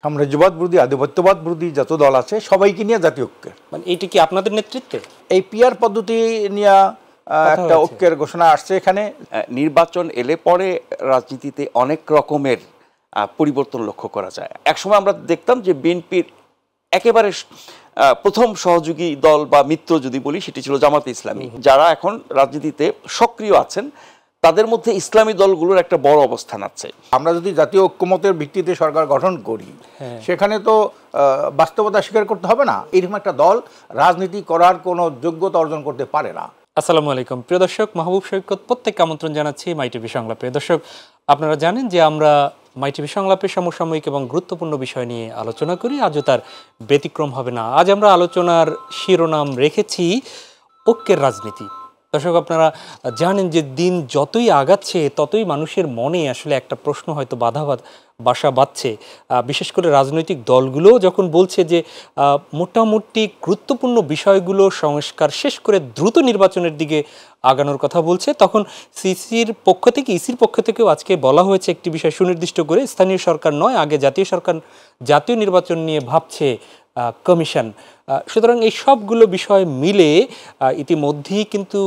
সাম্রাজ্যবাদ বিরোধী, আধিপত্যবাদ বিরোধী যত দল আছে সবাইকে নিয়ে জাতীয় ঐক্যের, মানে এইটা কি আপনাদের নেতৃত্বে এই পিআর পদ্ধতি নিয়ে একটা ঐক্যের ঘোষণা আসছে। এখানে নির্বাচন এলে পরে রাজনীতিতে অনেক রকমের পরিবর্তন লক্ষ্য করা যায়। একসময় আমরা দেখতাম যে বিএনপির একেবারে প্রথম সহযোগী দল বা মিত্র যদি বলি সেটি ছিল জামাতে ইসলামী। যারা এখন রাজনীতিতে সক্রিয় আছেন তাদের মধ্যে ইসলামী দলগুলোর একটা বড় অবস্থান আছে। আমরা যদি জাতীয় ঐক্যমতের ভিত্তিতে সরকার গঠন করি, সেখানে তো বাস্তবতা স্বীকার করতে হবে না, এরকম একটা দল রাজনীতি করার কোনো যোগ্যতা অর্জন করতে পারে না। আসসালামু আলাইকুম প্রিয় দর্শক, মাহবুব সৈকত প্রত্যেককে আমন্ত্রণ জানাচ্ছি মাই টিভি সংলাপে। দর্শক, আপনারা জানেন যে আমরা মাই টিভি সংলাপে সমসাময়িক এবং গুরুত্বপূর্ণ বিষয় নিয়ে আলোচনা করি। আজও তার ব্যতিক্রম হবে না। আজ আমরা আলোচনার শিরোনাম রেখেছি ঐক্যের রাজনীতি। দর্শক, আপনারা জানেন যে দিন যতই আগাচ্ছে ততই মানুষের মনে আসলে একটা প্রশ্ন হয়তো বাসা বাঁধছে। বিশেষ করে রাজনৈতিক দলগুলো যখন বলছে যে মোটামুটি গুরুত্বপূর্ণ বিষয়গুলো সংস্কার শেষ করে দ্রুত নির্বাচনের দিকে আগানোর কথা বলছে, তখন ইসির পক্ষ থেকেও আজকে বলা হয়েছে একটি বিষয় সুনির্দিষ্ট করে, স্থানীয় সরকার নয়, আগে জাতীয় সরকার জাতীয় নির্বাচন নিয়ে ভাবছে কমিশন। সুতরাং এই সবগুলো বিষয় মিলে ইতিমধ্যেই কিন্তু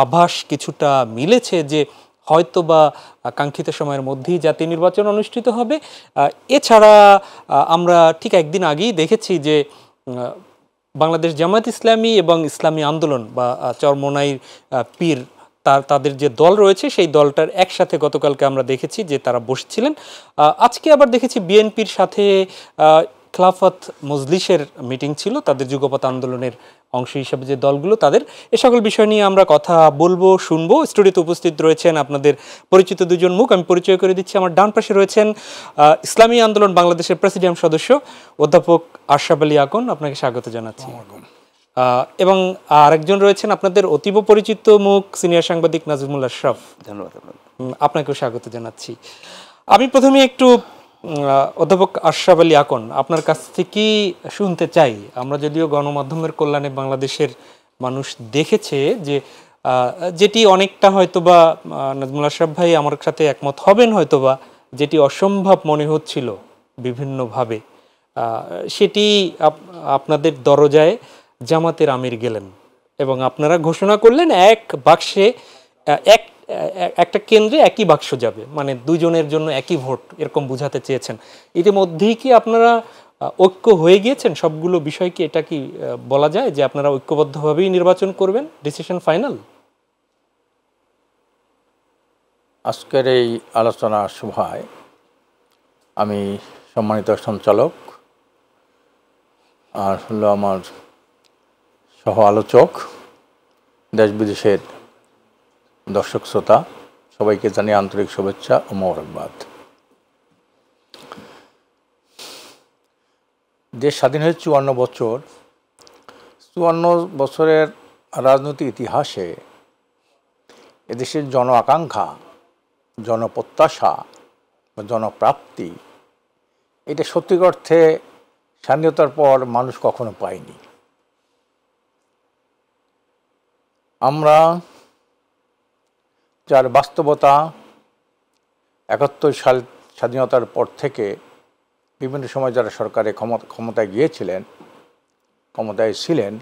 আভাস কিছুটা মিলেছে যে হয়তোবা কাঙ্ক্ষিত সময়ের মধ্যেই জাতীয় নির্বাচন অনুষ্ঠিত হবে। এছাড়া আমরা ঠিক একদিন আগেই দেখেছি যে বাংলাদেশ জামায়াত ইসলামী এবং ইসলামী আন্দোলন বা চরমোনাই পীর তাদের যে দল রয়েছে সেই দলটার একসাথে গতকালকে আমরা দেখেছি যে তারা বসছিলেন। আজকে আবার দেখেছি বিএনপির সাথে খেলাফত মজলিসের মিটিং ছিল, তাদের যুগপৎ আন্দোলনের অংশ হিসাবে যে দলগুলো তাদের। এ সকল বিষয় নিয়ে আমরা কথা বলবো, শুনবো। স্টুডিওতে উপস্থিত রয়েছেন আপনাদের পরিচিত দুজন মুখ। আমি পরিচয় করে দিচ্ছি। আমার ডান পাশে রয়েছেন ইসলামী আন্দোলন বাংলাদেশের প্রেসিডিয়াম সদস্য অধ্যাপক আশরাফ আলী আকন, আপনাকে স্বাগত জানাচ্ছি। এবং আরেকজন রয়েছেন আপনাদের অতীব পরিচিত মুখ, সিনিয়র সাংবাদিক নাজমুল আশরাফ। ধন্যবাদ। আপনাকেও স্বাগত জানাচ্ছি। আমি প্রথমে একটু অধ্যাপক আশরাফ আলী আকন আপনার কাছ থেকেই শুনতে চাই। আমরা যদিও গণমাধ্যমের কল্যাণে বাংলাদেশের মানুষ দেখেছে যে যেটি অনেকটা হয়তোবা নাজমুল আশরাফ ভাই আমার সাথে একমত হবেন হয়তোবা, যেটি অসম্ভব মনে হচ্ছিল বিভিন্নভাবে, সেটি আপনাদের দরজায় জামাতের আমির গেলেন এবং আপনারা ঘোষণা করলেন এক বাক্সে একটা কেন্দ্রে একই বাক্স যাবে, মানে দুজনের জন্য একই ভোট, এরকম বুঝাতে চেয়েছেন। ইতিমধ্যেই কি আপনারা ঐক্য হয়ে গিয়েছেন সবগুলো বিষয়? কি এটা কি বলা যায় যে আপনারা ঐক্যবদ্ধভাবেই নির্বাচন করবেন? Decision final? আজকের এই আলোচনা সভায় আমি সম্মানিত সঞ্চালক আর হলো আমার সহ আলোচক, দেশ বিদেশের দর্শক শ্রোতা সবাইকে জানিয়ে আন্তরিক শুভেচ্ছা ও মোবারকবাদ। দেশ স্বাধীন হয়েছে ৫৪ বছর। ৫৪ বছরের রাজনৈতিক ইতিহাসে এদেশের জন আকাঙ্ক্ষা, জনপ্রত্যাশা বা জনপ্রাপ্তি, এটা সত্যিকার অর্থে স্বাধীনতার পর মানুষ কখনো পায়নি। আমরা যার বাস্তবতা ৭১ সাল স্বাধীনতার পর থেকে বিভিন্ন সময় যারা সরকারে ক্ষমতায় গিয়েছিলেন, ক্ষমতায় ছিলেন,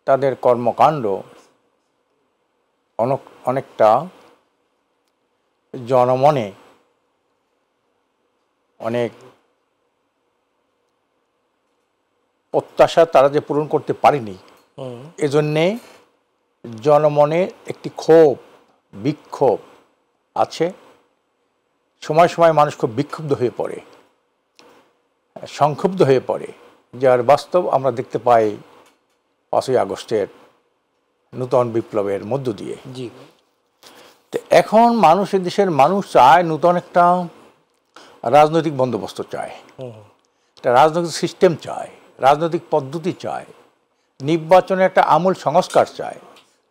তাদের কর্মকাণ্ড অনেকটা জনমনে অনেক প্রত্যাশা তারা যে পূরণ করতে পারেনি, এজন্যে জনমনে একটি ক্ষোভ, বিক্ষোভ আছে। সময় সময় মানুষ খুব বিক্ষুব্ধ হয়ে পড়ে, সংক্ষুব্ধ হয়ে পড়ে, যার বাস্তব আমরা দেখতে পাই ৫ই আগস্টের নূতন বিপ্লবের মধ্য দিয়ে। তো এখন দেশের মানুষ চায় নূতন একটা রাজনৈতিক বন্দোবস্ত চায়, একটা রাজনৈতিক সিস্টেম চায়, রাজনৈতিক পদ্ধতি চায়, নির্বাচনের একটা আমূল সংস্কার চায়,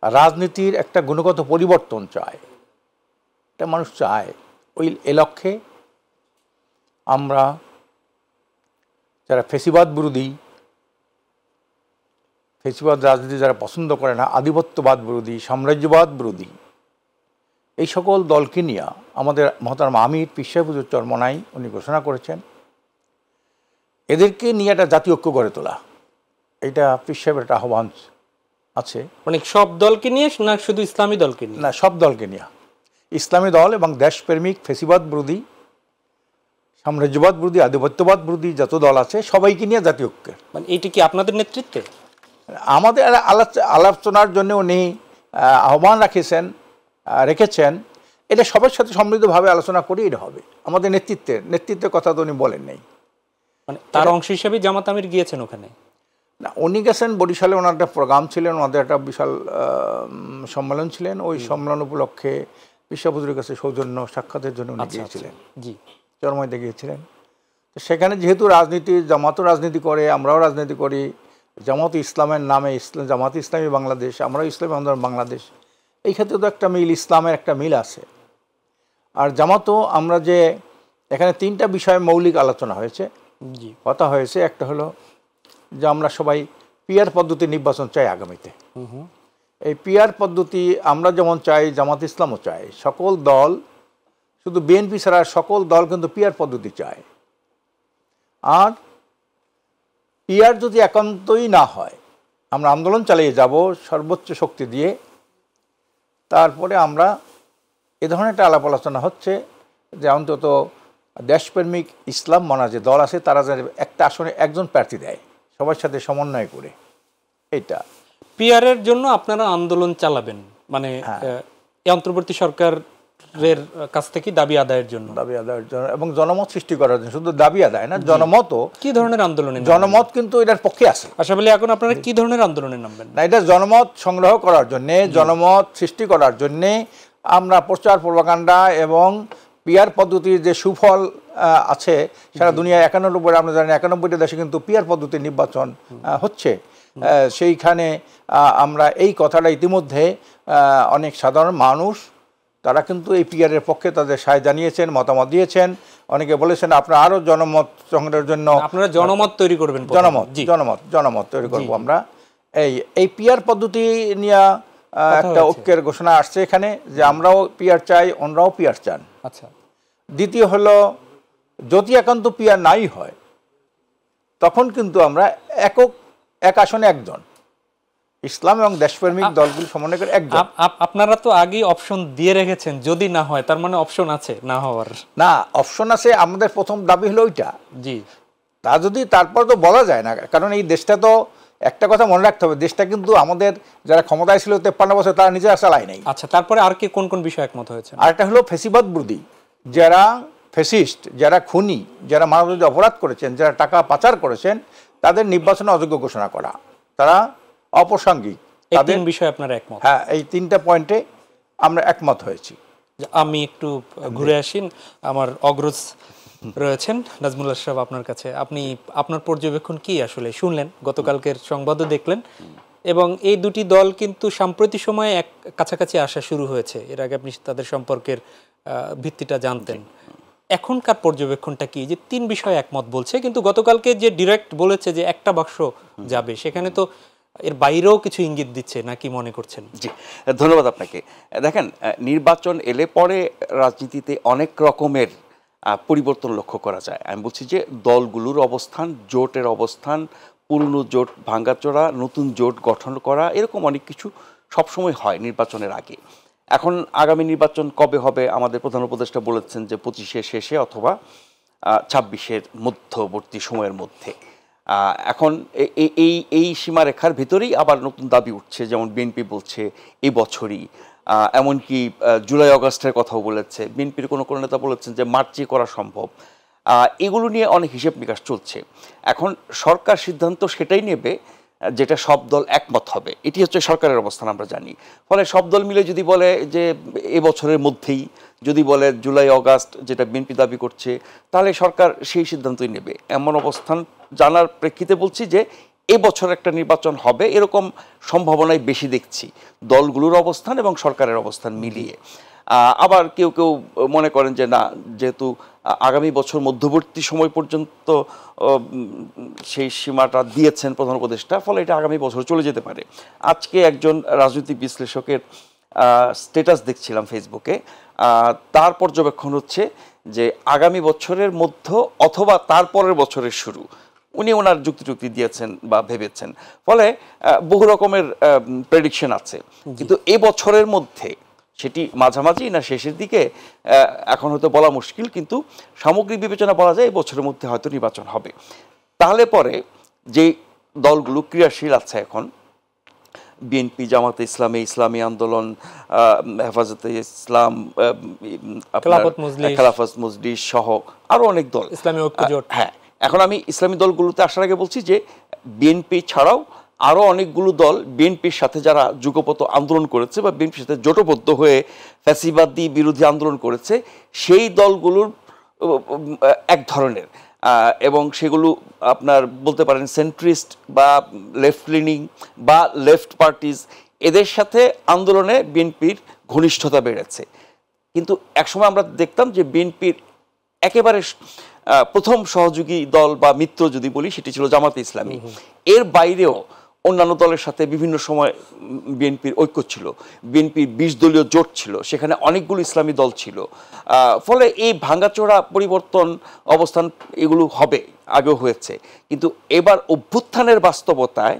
রাজনীতির একটা গুণগত পরিবর্তন চায়। এটা মানুষ চায়। এ লক্ষ্যে আমরা যারা ফ্যাসিবাদ বিরোধী, ফ্যাসিবাদ রাজনীতি যারা পছন্দ করে না, আধিপত্যবাদ বিরোধী, সাম্রাজ্যবাদ বিরোধী, এই সকল দলকে নিয়ে আমাদের মহতারাম আমির পীর সাহেব হুজুর চরমোনাই উনি ঘোষণা করেছেন এদেরকে নিয়ে একটা জাতীয় ঐক্য গড়ে তোলা, এটা পীর সাহেবের একটা আহ্বান আছে। মানে সব দলকে নিয়ে না শুধু ইসলামী দলকে নিয়ে? না, সব দলকে নিয়ে, ইসলামী দল এবং দেশপ্রেমিক, ফেসিবাদ বিরোধী, সাম্রাজ্যবাদ বিরোধী, আধিপত্যবাদ বিরোধী যত দল আছে সবাইকে নিয়ে জাতীয় ঐক্যের। মানে এইটা কি আপনাদের নেতৃত্বে? আমাদের আলোচনার জন্য উনি আহ্বান রেখেছেন। এটা সবার সাথে সমৃদ্ধভাবে আলোচনা করি, এটা হবে আমাদের নেতৃত্বের কথা তো উনি বলেন নাই। মানে তার অংশ হিসেবে জামাত আমির গিয়েছেন ওখানে? না, উনি গেছেন বরিশালে, ওনার একটা প্রোগ্রাম ছিলেন, ওনাদের একটা বিশাল সম্মেলন ছিলেন। ওই সম্মেলন উপলক্ষে বিশ্ববুজুরের কাছে সৌজন্য সাক্ষাতের জন্য উনি গিয়েছিলেন, জি, চরমাইতে গিয়েছিলেন। তো সেখানে যেহেতু রাজনীতি, জামাতও রাজনীতি করে, আমরাও রাজনীতি করি, জামাত ইসলামের নামে জামাত ইসলামী বাংলাদেশ, আমরাও ইসলামী আন্দোলন বাংলাদেশ, এই ক্ষেত্রে তো একটা মিল, ইসলামের একটা মিল আছে। আর জামাতও আমরা যে এখানে 3টা বিষয়ে মৌলিক আলোচনা হয়েছে, জি, কথা হয়েছে। একটা হলো যে আমরা সবাই পিআর পদ্ধতি নির্বাচন চাই আগামীতে। এই পিআর পদ্ধতি আমরা যেমন চাই, জামাত ইসলামও চায়, সকল দল, শুধু বিএনপি ছাড়া সকল দল কিন্তু পিআর পদ্ধতি চায়। আর পিআর যদি একান্তই না হয়, আমরা আন্দোলন চালিয়ে যাব সর্বোচ্চ শক্তি দিয়ে। তারপরে আমরা এ ধরনের একটা আলাপ আলোচনা হচ্ছে যে অন্তত দেশপ্রেমিক ইসলাম মানা যে দল আছে তারা যেন একটা আসনে একজন প্রার্থী দেয়, সবার সাথে সমন্বয় করে। এটা পিআরের জন্য আপনারা আন্দোলন চালাবেন, মানে এই অন্তর্বর্তী সরকারের কাছ থেকে দাবি আদায়ের জন্য এবং জনমত সৃষ্টি করার জন্য। শুধু দাবি আদায় না, জনমতও। কি ধরনের আন্দোলনে? জনমত কিন্তু এটার পক্ষে আছে। আশা বলি এখন আপনারা কি ধরনের আন্দোলনে নামবেন? না, এটা জনমত সংগ্রহ করার জন্যে, জনমত সৃষ্টি করার জন্যে আমরা প্রচার প্রপাগান্ডা এবং পিআর পদ্ধতির যে সুফল আছে সারা দুনিয়ায় 91, আমরা জানি 91টা দেশে কিন্তু পিআর পদ্ধতির নির্বাচন হচ্ছে। সেইখানে আমরা এই কথাটা ইতিমধ্যে অনেক সাধারণ মানুষ তারা কিন্তু এই পিআরের পক্ষে তাদের সায় জানিয়েছেন, মতামত দিয়েছেন। অনেকে বলেছেন আপনারা আরও জনমত সংগ্রহের জন্য আপনারা জনমত তৈরি করবেন। জনমত তৈরি করব আমরা। এই পিআর পদ্ধতি নিয়ে একটা ঐক্যের ঘোষণা আসছে এখানে, যে আমরাও পিআর চাই, অন্যরাও পিআর চান। আচ্ছা। দ্বিতীয় হলো, যদি একান্ত পিআর নাই হয় তখন কিন্তু আমরা এক আসনে একজন, ইসলাম এবং দেশপ্রেমিক দলগুলো সমন্বয় করে একজন। আপনারা তো আগেই অপশন দিয়ে রেখেছেন, যদি না হয়, তার মানে অপশন আছে না হওয়ার? না, অপশন আছে। আমাদের প্রথম দাবি হলো ওইটা। জি, তা যদি তারপর তো বলা যায় না, কারণ এই দেশটা তো, একটা কথা মনে রাখতে হবে, দেশটা কিন্তু আমাদের যারা ক্ষমতায় ছিল 53 বছর তারা নিজেরা চালায় নাই। আচ্ছা, তারপরে আর কি কোন কোন বিষয় একমত হয়েছে? আরেকটা হলো ফেসিবাদ বিরোধী, যারা ফেসিস্ট, যারা খুনি, যারা মানবতাবিরোধী অপরাধ করেছেন, যারা টাকা পাচার করেছেন, তাদের নির্বাচনে অযোগ্য ঘোষণা করা, তারা অপ্রাসঙ্গিক। এই 3 বিষয় আপনারা একমত? হ্যাঁ, এই 3টা পয়েন্টে আমরা একমত হয়েছি। আমি একটু ঘুরে আসি, আমার অগ্রজ রয়েছেন নাজমুল্লাহ সাহেব, আপনার কাছে। আপনার পর্যবেক্ষণ কি আসলে শুনলেন, গতকালকের সংবাদও দেখলেন, এবং এই দুটি দল কিন্তু সাম্প্রতিক সময়ে এক কাছাকাছি আসা শুরু হয়েছে। এর আগে আপনি তাদের সম্পর্কের ভিত্তিটা জানতেন। এখনকার পর্যবেক্ষণটা কি, যে 3 বিষয় একমত বলছে, কিন্তু গতকালকে যে ডিরেক্ট বলেছে যে একটা বাক্স যাবে, সেখানে তো এর বাইরেও কিছু ইঙ্গিত দিচ্ছে, নাকি মনে করছেন? জি, ধন্যবাদ আপনাকে। দেখেন, নির্বাচন এলে পরে রাজনীতিতে অনেক রকমের পরিবর্তন লক্ষ্য করা যায়। আমি বলছি যে দলগুলোর অবস্থান, জোটের অবস্থান, পুরনো জোট ভাঙাচোরা, নতুন জোট গঠন করা, এরকম অনেক কিছু সবসময় হয় নির্বাচনের আগে। এখন আগামী নির্বাচন কবে হবে, আমাদের প্রধান উপদেষ্টা বলেছেন যে 25-এর শেষে অথবা 26-এর মধ্যবর্তী সময়ের মধ্যে। এখন এই সীমারেখার ভিতরেই আবার নতুন দাবি উঠছে, যেমন বিএনপি বলছে এই বছরই, এমনকি জুলাই আগস্টের কথাও বলেছে। বিএনপির কোনো কোনো নেতা বলেছেন যে মার্চে করা সম্ভব। এগুলো নিয়ে অনেক হিসেব নিকাশ চলছে। এখন সরকার সিদ্ধান্ত সেটাই নেবে যেটা সব দল একমত হবে, এটি হচ্ছে সরকারের অবস্থান আমরা জানি। ফলে সব দল মিলে যদি বলে যে এবছরের মধ্যেই, যদি বলে জুলাই আগস্ট যেটা বিএনপি দাবি করছে, তাহলে সরকার সেই সিদ্ধান্তই নেবে। এমন অবস্থান জানার প্রেক্ষিতে বলছি যে এবছর একটা নির্বাচন হবে, এরকম সম্ভাবনাই বেশি দেখছি দলগুলোর অবস্থান এবং সরকারের অবস্থান মিলিয়ে। আবার কেউ কেউ মনে করেন যে না, যেহেতু আগামী বছর মধ্যবর্তী সময় পর্যন্ত সেই সীমাটা দিয়েছেন প্রধান উপদেষ্টা, ফলে এটা আগামী বছর চলে যেতে পারে। আজকে একজন রাজনৈতিক বিশ্লেষকের স্ট্যাটাস দেখছিলাম ফেসবুকে, তার পর্যবেক্ষণ হচ্ছে যে আগামী বছরের মধ্য অথবা তারপরের বছরের শুরু, উনি ওনার যুক্তি দিয়েছেন বা ভেবেছেন। ফলে বহু রকমের প্রেডিকশন আছে, কিন্তু এই বছরের মধ্যে সেটি মাঝামাঝি না শেষের দিকে এখন হয়তো বলা মুশকিল, কিন্তু সামগ্রিক বিবেচনা বলা যায় এই বছরের মধ্যে হয়তো নির্বাচন হবে। তাহলে পরে যে দলগুলো ক্রিয়াশীল আছে এখন, বিএনপি, জামাতে ইসলামী, ইসলামী আন্দোলন, হেফাজতে ইসলাম, খেলাফত মজলিস সহ আরো অনেক দল, ইসলামী ঐক্য জোট, হ্যাঁ, এখন আমি ইসলামী দলগুলোতে আসার আগে বলছি যে বিএনপি ছাড়াও আরো অনেকগুলো দল বিএনপির সাথে যারা যুগপত আন্দোলন করেছে বা বিএনপির সাথে জোটবদ্ধ হয়ে ফ্যাসিবাদী বিরোধী আন্দোলন করেছে, সেই দলগুলোর এক ধরনের, এবং সেগুলো আপনার বলতে পারেন সেন্ট্রিস্ট বা লেফট লিনিং বা লেফট পার্টিজ, এদের সাথে আন্দোলনে বিএনপির ঘনিষ্ঠতা বেড়েছে। কিন্তু একসময় আমরা দেখতাম যে বিএনপির একেবারে প্রথম সহযোগী দল বা মিত্র যদি বলি সেটি ছিল জামাতে ইসলামী। এর বাইরেও অন্যান্য দলের সাথে বিভিন্ন সময় বিএনপির ঐক্য ছিল, বিএনপির 20 দলীয় জোট ছিল, সেখানে অনেকগুলো ইসলামী দল ছিল। ফলে এই ভাঙাচোরা পরিবর্তন অবস্থান এগুলো হবে, আগেও হয়েছে, কিন্তু এবার অভ্যুত্থানের বাস্তবতায়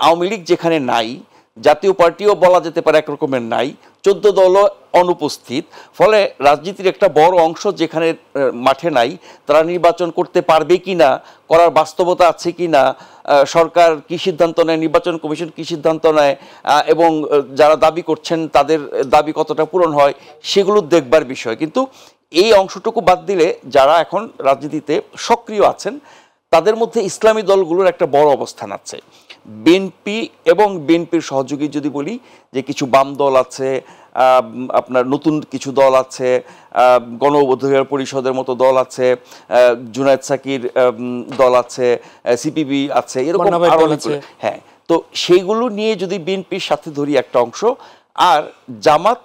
আওয়ামী লীগ যেখানে নাই, জাতীয় পার্টিও বলা যেতে পারে একরকমের নাই, 14 দলও অনুপস্থিত, ফলে রাজনীতির একটা বড় অংশ যেখানে মাঠে নাই, তারা নির্বাচন করতে পারবে কিনা, করার বাস্তবতা আছে কিনা, সরকার কি সিদ্ধান্ত নেয়, নির্বাচন কমিশন কি সিদ্ধান্ত নেয়, এবং যারা দাবি করছেন তাদের দাবি কতটা পূরণ হয়, সেগুলো দেখবার বিষয়। কিন্তু এই অংশটুকু বাদ দিলে যারা এখন রাজনীতিতে সক্রিয় আছেন তাদের মধ্যে ইসলামী দলগুলোর একটা বড় অবস্থান আছে। বিএনপি এবং বিএনপির সহযোগী যদি বলি যে কিছু বাম দল আছে, আপনার নতুন কিছু দল আছে, গণ অধিকার পরিষদের মতো দল আছে, জুনায়েদ সাকির দল আছে, সিপিবি আছে, এরকম আরো অনেকগুলো, হ্যাঁ। তো সেইগুলো নিয়ে যদি বিএনপির সাথে ধরি একটা অংশ, আর জামাত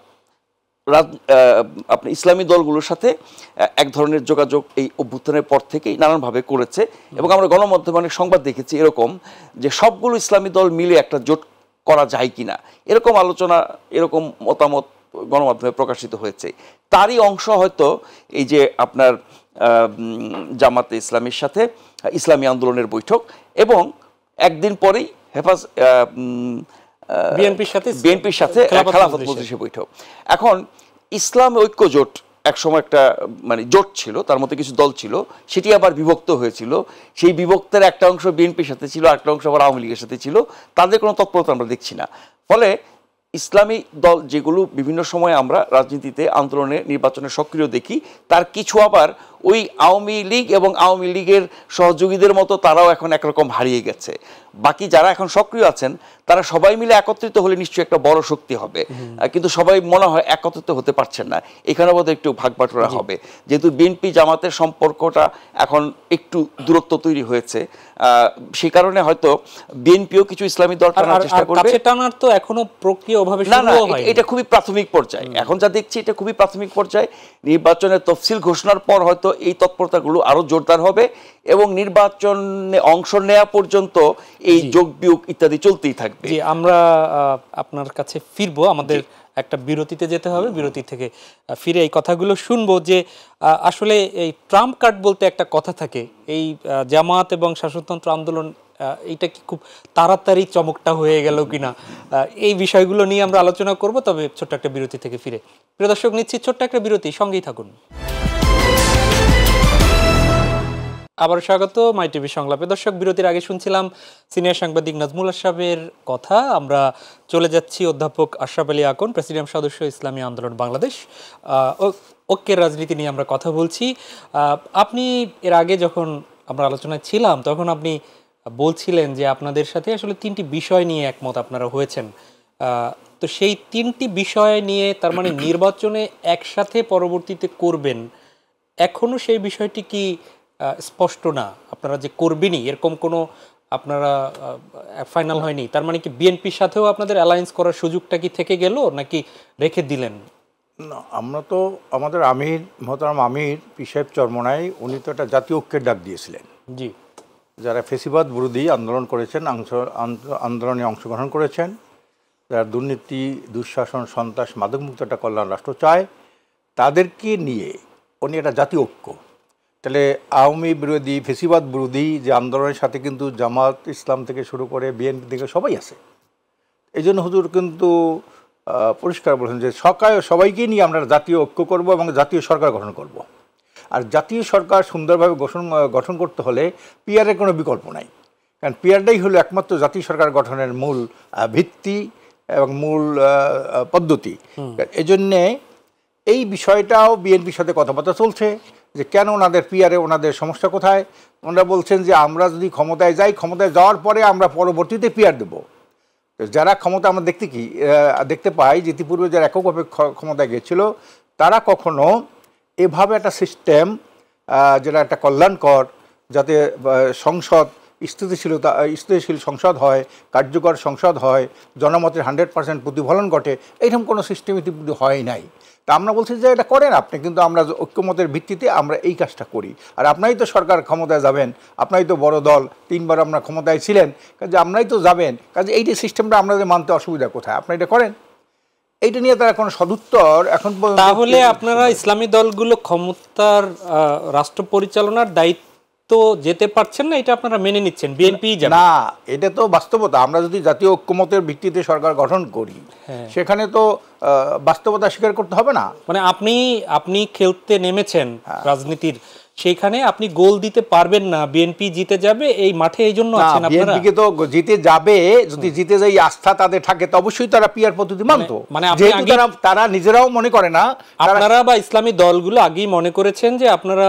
আপনি ইসলামী দলগুলোর সাথে এক ধরনের যোগাযোগ এই অভ্যুত্থানের পর থেকেই নানানভাবে করেছে, এবং আমরা গণমাধ্যমে অনেক সংবাদ দেখেছি এরকম যে সবগুলো ইসলামী দল মিলে একটা জোট করা যায় কিনা, এরকম আলোচনা, এরকম মতামত গণমাধ্যমে প্রকাশিত হয়েছে। তারই অংশ হয়তো এই যে আপনার জামাতে ইসলামীর সাথে ইসলামী আন্দোলনের বৈঠক, এবং একদিন পরেই বিএনপির সাথে খেলাফত মজলিসের বৈঠক। এখন ইসলাম ঐক্য জোট একসময় একটা মানে জোট ছিল, তার মধ্যে কিছু দল ছিল, সেটি আবার বিভক্ত হয়েছিল। সেই বিভক্তের একটা অংশ বিএনপির সাথে ছিল, একটা অংশ আবার আওয়ামী লীগের সাথে ছিল, তাদের কোনো তৎপরতা আমরা দেখছি না। ফলে ইসলামী দল যেগুলো বিভিন্ন সময় আমরা রাজনীতিতে আন্দোলনে নির্বাচনে সক্রিয় দেখি, তার কিছু আবার ওই আওয়ামী লীগ এবং আওয়ামী লীগের সহযোগীদের মতো তারাও এখন একরকম হারিয়ে গেছে। বাকি যারা এখন সক্রিয় আছেন তারা সবাই মিলে একত্রিত হলে নিশ্চয়ই একটা বড় শক্তি হবে, কিন্তু সবাই মনে হয় একত্রিত হতে পারছেন না। এখানে বোধহয় একটু ভাগবাটোরা হবে, যেহেতু বিএনপি জামাতের সম্পর্কটা এখন একটু দূরত্ব তৈরি হয়েছে, সেই কারণে হয়তো বিএনপিও কিছু ইসলামী দল টানার চেষ্টা করবে। টানার তো এখনো প্রক্রিয়া ওভাবে না, এটা খুবই প্রাথমিক পর্যায়ে, এখন যা দেখছি এটা খুবই প্রাথমিক পর্যায়ে। নির্বাচনের তফসিল ঘোষণার পর হয়তো এই তৎপরতাগুলো আরো জোরদার হবে, এবং নির্বাচনে অংশ নেওয়া পর্যন্ত এই যোগ বিয়োগ ইত্যাদি চলতেই থাকবে। জি, আমরা আপনার কাছে ফিরবো, আমাদের একটা বিরতিতে যেতে হবে, বিরতি থেকে ফিরে এই কথাগুলো শুনবো যে আসলে এই ট্রাম্প কার্ড বলতে একটা কথা থাকে, এই জামাত এবং শাসনতন্ত্র আন্দোলন এইটা কি খুব তাড়াতাড়ি চমকটা হয়ে গেল কিনা, এই বিষয়গুলো নিয়ে আমরা আলোচনা করব। তবে ছোট্ট একটা বিরতি থেকে ফিরে, প্রিয় দর্শক, নিচ্ছি ছোট্ট একটা বিরতি, সঙ্গেই থাকুন। আবার স্বাগত মাই টিভি সংলাপে। দর্শক, বিরতির আগে শুনছিলাম সিনিয়র সাংবাদিক নাজমুল আশরাফের কথা। আমরা চলে যাচ্ছি অধ্যাপক আশরাফ আলী আকন, প্রেসিডিয়াম সদস্য, ইসলামী আন্দোলন বাংলাদেশ। ঐক্যের রাজনীতি নিয়ে আমরা কথা বলছি। আপনি এর আগে যখন আমরা আলোচনায় ছিলাম তখন আপনি বলছিলেন যে আপনাদের সাথে আসলে 3টি বিষয় নিয়ে একমত আপনারা হয়েছেন। তো সেই 3টি বিষয় নিয়ে, তার মানে নির্বাচনে একসাথে পরবর্তীতে করবেন, এখনো সেই বিষয়টি কি স্পষ্ট না? আপনারা যে করবেনই এরকম কোনো আপনারা ফাইনাল হয়নি? তার মানে কি বিএনপির সাথেও আপনাদের অ্যালায়েন্স করার সুযোগটা কি থেকে গেল, নাকি রেখে দিলেন? না, আমরা তো আমাদের আমির মহতারাম আমির পীর সাহেব চরমোনাই, উনি তো একটা জাতীয় ঐক্যের ডাক দিয়েছিলেন। জি, যারা ফেসিবাদ বিরোধী আন্দোলন করেছেন, আন্দোলনে অংশগ্রহণ করেছেন, যারা দুর্নীতি, দুঃশাসন, সন্ত্রাস, মাদকমুক্ত একটা কল্যাণ রাষ্ট্র চায়, তাদেরকে নিয়ে উনি একটা জাতীয় ঐক্য, তাহলে আওয়ামী বিরোধী ফেসিবাদ বিরোধী যে আন্দোলনের সাথে কিন্তু জামাত ইসলাম থেকে শুরু করে বিএনপি থেকে সবাই আছে। এই জন্য হুজুর কিন্তু পরিষ্কার বলেছেন যে সবাইকে নিয়ে আমরা জাতীয় ঐক্য করব এবং জাতীয় সরকার গঠন করব। আর জাতীয় সরকার সুন্দরভাবে গঠন করতে হলে পিআরের কোনো বিকল্প নাই, কারণ পিআরটাই হলো একমাত্র জাতীয় সরকার গঠনের মূল ভিত্তি এবং মূল পদ্ধতি। এই জন্যে এই বিষয়টাও বিএনপির সাথে কথাবার্তা চলছে যে কেন ওনাদের পিআরে ওনাদের সমস্যা কোথায়। ওনারা বলছেন যে আমরা যদি ক্ষমতায় যাই, ক্ষমতায় যাওয়ার পরে আমরা পরবর্তীতে পিআর দেবো। যারা ক্ষমতা আমরা দেখতে পাই যে ইতিপূর্বে যারা এককভাবে ক্ষমতায় গিয়েছিল তারা কখনো এভাবে একটা সিস্টেম যেটা একটা কল্যাণকর, যাতে সংসদ স্থিতিশীল সংসদ হয়, কার্যকর সংসদ হয়, জনমতের 100% প্রতিফলন ঘটে, এইরকম কোনো সিস্টেম ইতিপূর্বে হয় নাই। তা আমরা বলছি যে এটা করেন আপনি, কিন্তু আমরা ঐক্যমতের ভিত্তিতে আমরা এই কাজটা করি। আর আপনারাই তো সরকার ক্ষমতায় যাবেন, আপনারাই তো বড় দল, 3 বার আমরা ক্ষমতায় ছিলেন, কাজে আমরাই তো যাবেন, কাজে এই যে সিস্টেমটা আপনাদের মানতে অসুবিধা কোথায়, আপনারা এটা করেন। এইটা নিয়ে তারা কোনো সদুত্তর এখন পর্যন্ত। তাহলে আপনারা ইসলামী দলগুলো ক্ষমতার রাষ্ট্র পরিচালনার দায়িত্ব যেতে পারছেন না, এটা আপনারা মেনে নিচ্ছেন, বিএনপি না, এটা তো বাস্তবতা। আমরা যদি জাতীয় ঐক্যমতের ভিত্তিতে সরকার গঠন করি সেখানে তো বাস্তবতা স্বীকার করতে হবে না। মানে আপনি খেলতে নেমেছেন রাজনীতির, সেইখানে আপনি গোল দিতে পারবেন না, বিএনপি জিতে যাবে এই মাঠে, এই জন্য আছেন আপনারা। বিএনপিকে তো জিতে যাবে, যদি জিতে যাই আস্থা তাদের থাকে তো অবশ্যই তারা পিআর পদ্ধতি মানতো। মানে তারা নিজেরাও মনে করে না, আপনারা বা ইসলামী দলগুলো আগেই মনে করেছেন যে আপনারা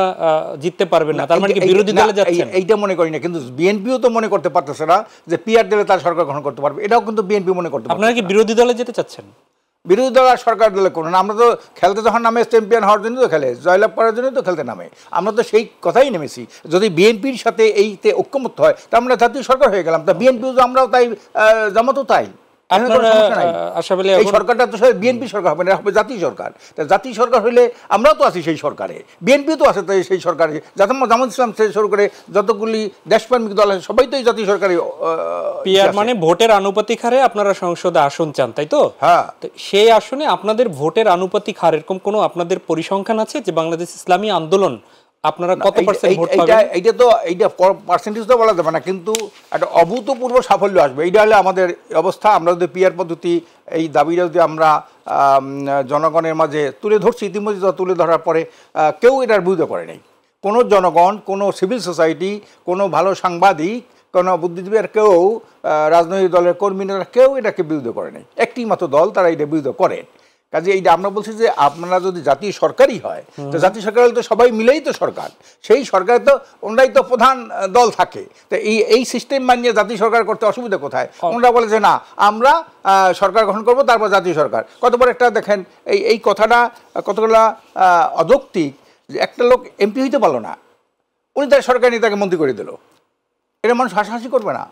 জিততে পারবেন না, তার মানে কি বিরোধী দলে যাচ্ছেন? এইটা মনে করি না, কিন্তু বিএনপিও তো মনে করতে পারতেছে না যে পিআর দিলে তার সরকার গঠন করতে পারবে, এটাও কিন্তু বিএনপি মনে করতে পারবে। আপনারা কি বিরোধী দলে যেতে চাচ্ছেন? বিরোধী দল আর সরকার দলে কোনো না, আমরা তো খেলতে যখন নামে চ্যাম্পিয়ন হওয়ার জন্য তো খেলে, জয়লাভ করার জন্য তো খেলতে নামে, আমরা তো সেই কথাই নেমেছি। যদি বিএনপির সাথে এইতে ঐক্যমত্য হয় তা আমরা জাতীয় সরকার হয়ে গেলাম, তা বিএনপিও তো আমরাও তাই, জামাতও তাই। এই সরকারটা তো বিএনপি সরকার হবে না, হবে জাতীয় সরকার। জাতীয় সরকার হইলে আমরাও তো আছি সেই সরকারে, বিএনপি তো আছে তাই সেই সরকারে, জামাত ইসলাম থেকে শুরু করে যতগুলি দেশপ্রেমিক দল আছে সবাই তো এই জাতীয় সরকারে। পিআর মানে ভোটের আনুপাতিক হারে আপনারা সংসদে আসন চান, তাই তো? হ্যাঁ। সেই আসনে আপনাদের ভোটের আনুপাতিক হার এরকম কোনো আপনাদের পরিসংখ্যান আছে যে বাংলাদেশ ইসলামী আন্দোলন আপনারা কত পার্সেন্ট ভোট পাবেন? এইটা পার্সেন্টেজ তো বলা যাবে না, কিন্তু একটা অভূতপূর্ব সাফল্য আসবে। এইটা হলে আমাদের অবস্থা। আমরা যদি পিআর পদ্ধতি এই দাবিটা যদি আমরা জনগণের মাঝে তুলে ধরছি, ইতিমধ্যে তুলে ধরার পরে কেউ এটার বিরোধিতা করে নাই। কোনো জনগণ, কোনো সিভিল সোসাইটি, কোনো ভালো সাংবাদিক, কোনো বুদ্ধিজীবী, আর কেউ রাজনৈতিক দলের কর্মীরা কেউ এটাকে বিরোধিতা করে নাই। একটি মাত্র দল তারা এটা বিরোধিতা করে। কাজে এইটা আমরা বলছি যে আপনারা যদি জাতীয় সরকারই হয় তো জাতীয় সরকার হলে তো সবাই মিলেই তো সরকার, সেই সরকারে তো ওনারাই তো প্রধান দল থাকে। তো এই সিস্টেম মানিয়ে জাতীয় সরকার করতে অসুবিধা কোথায়? ওনারা বলে যে না আমরা সরকার গঠন করবো, তারপর জাতীয় সরকার। কত বড় একটা দেখেন এই কথাটা কতগুলা অযৌক্তিক, যে একটা লোক এমপি হইতে পারলো না, উনি তার সরকার নিয়ে তাকে মন্ত্রী করে দিল, এটা মানুষ হাসাহাসি করবে না?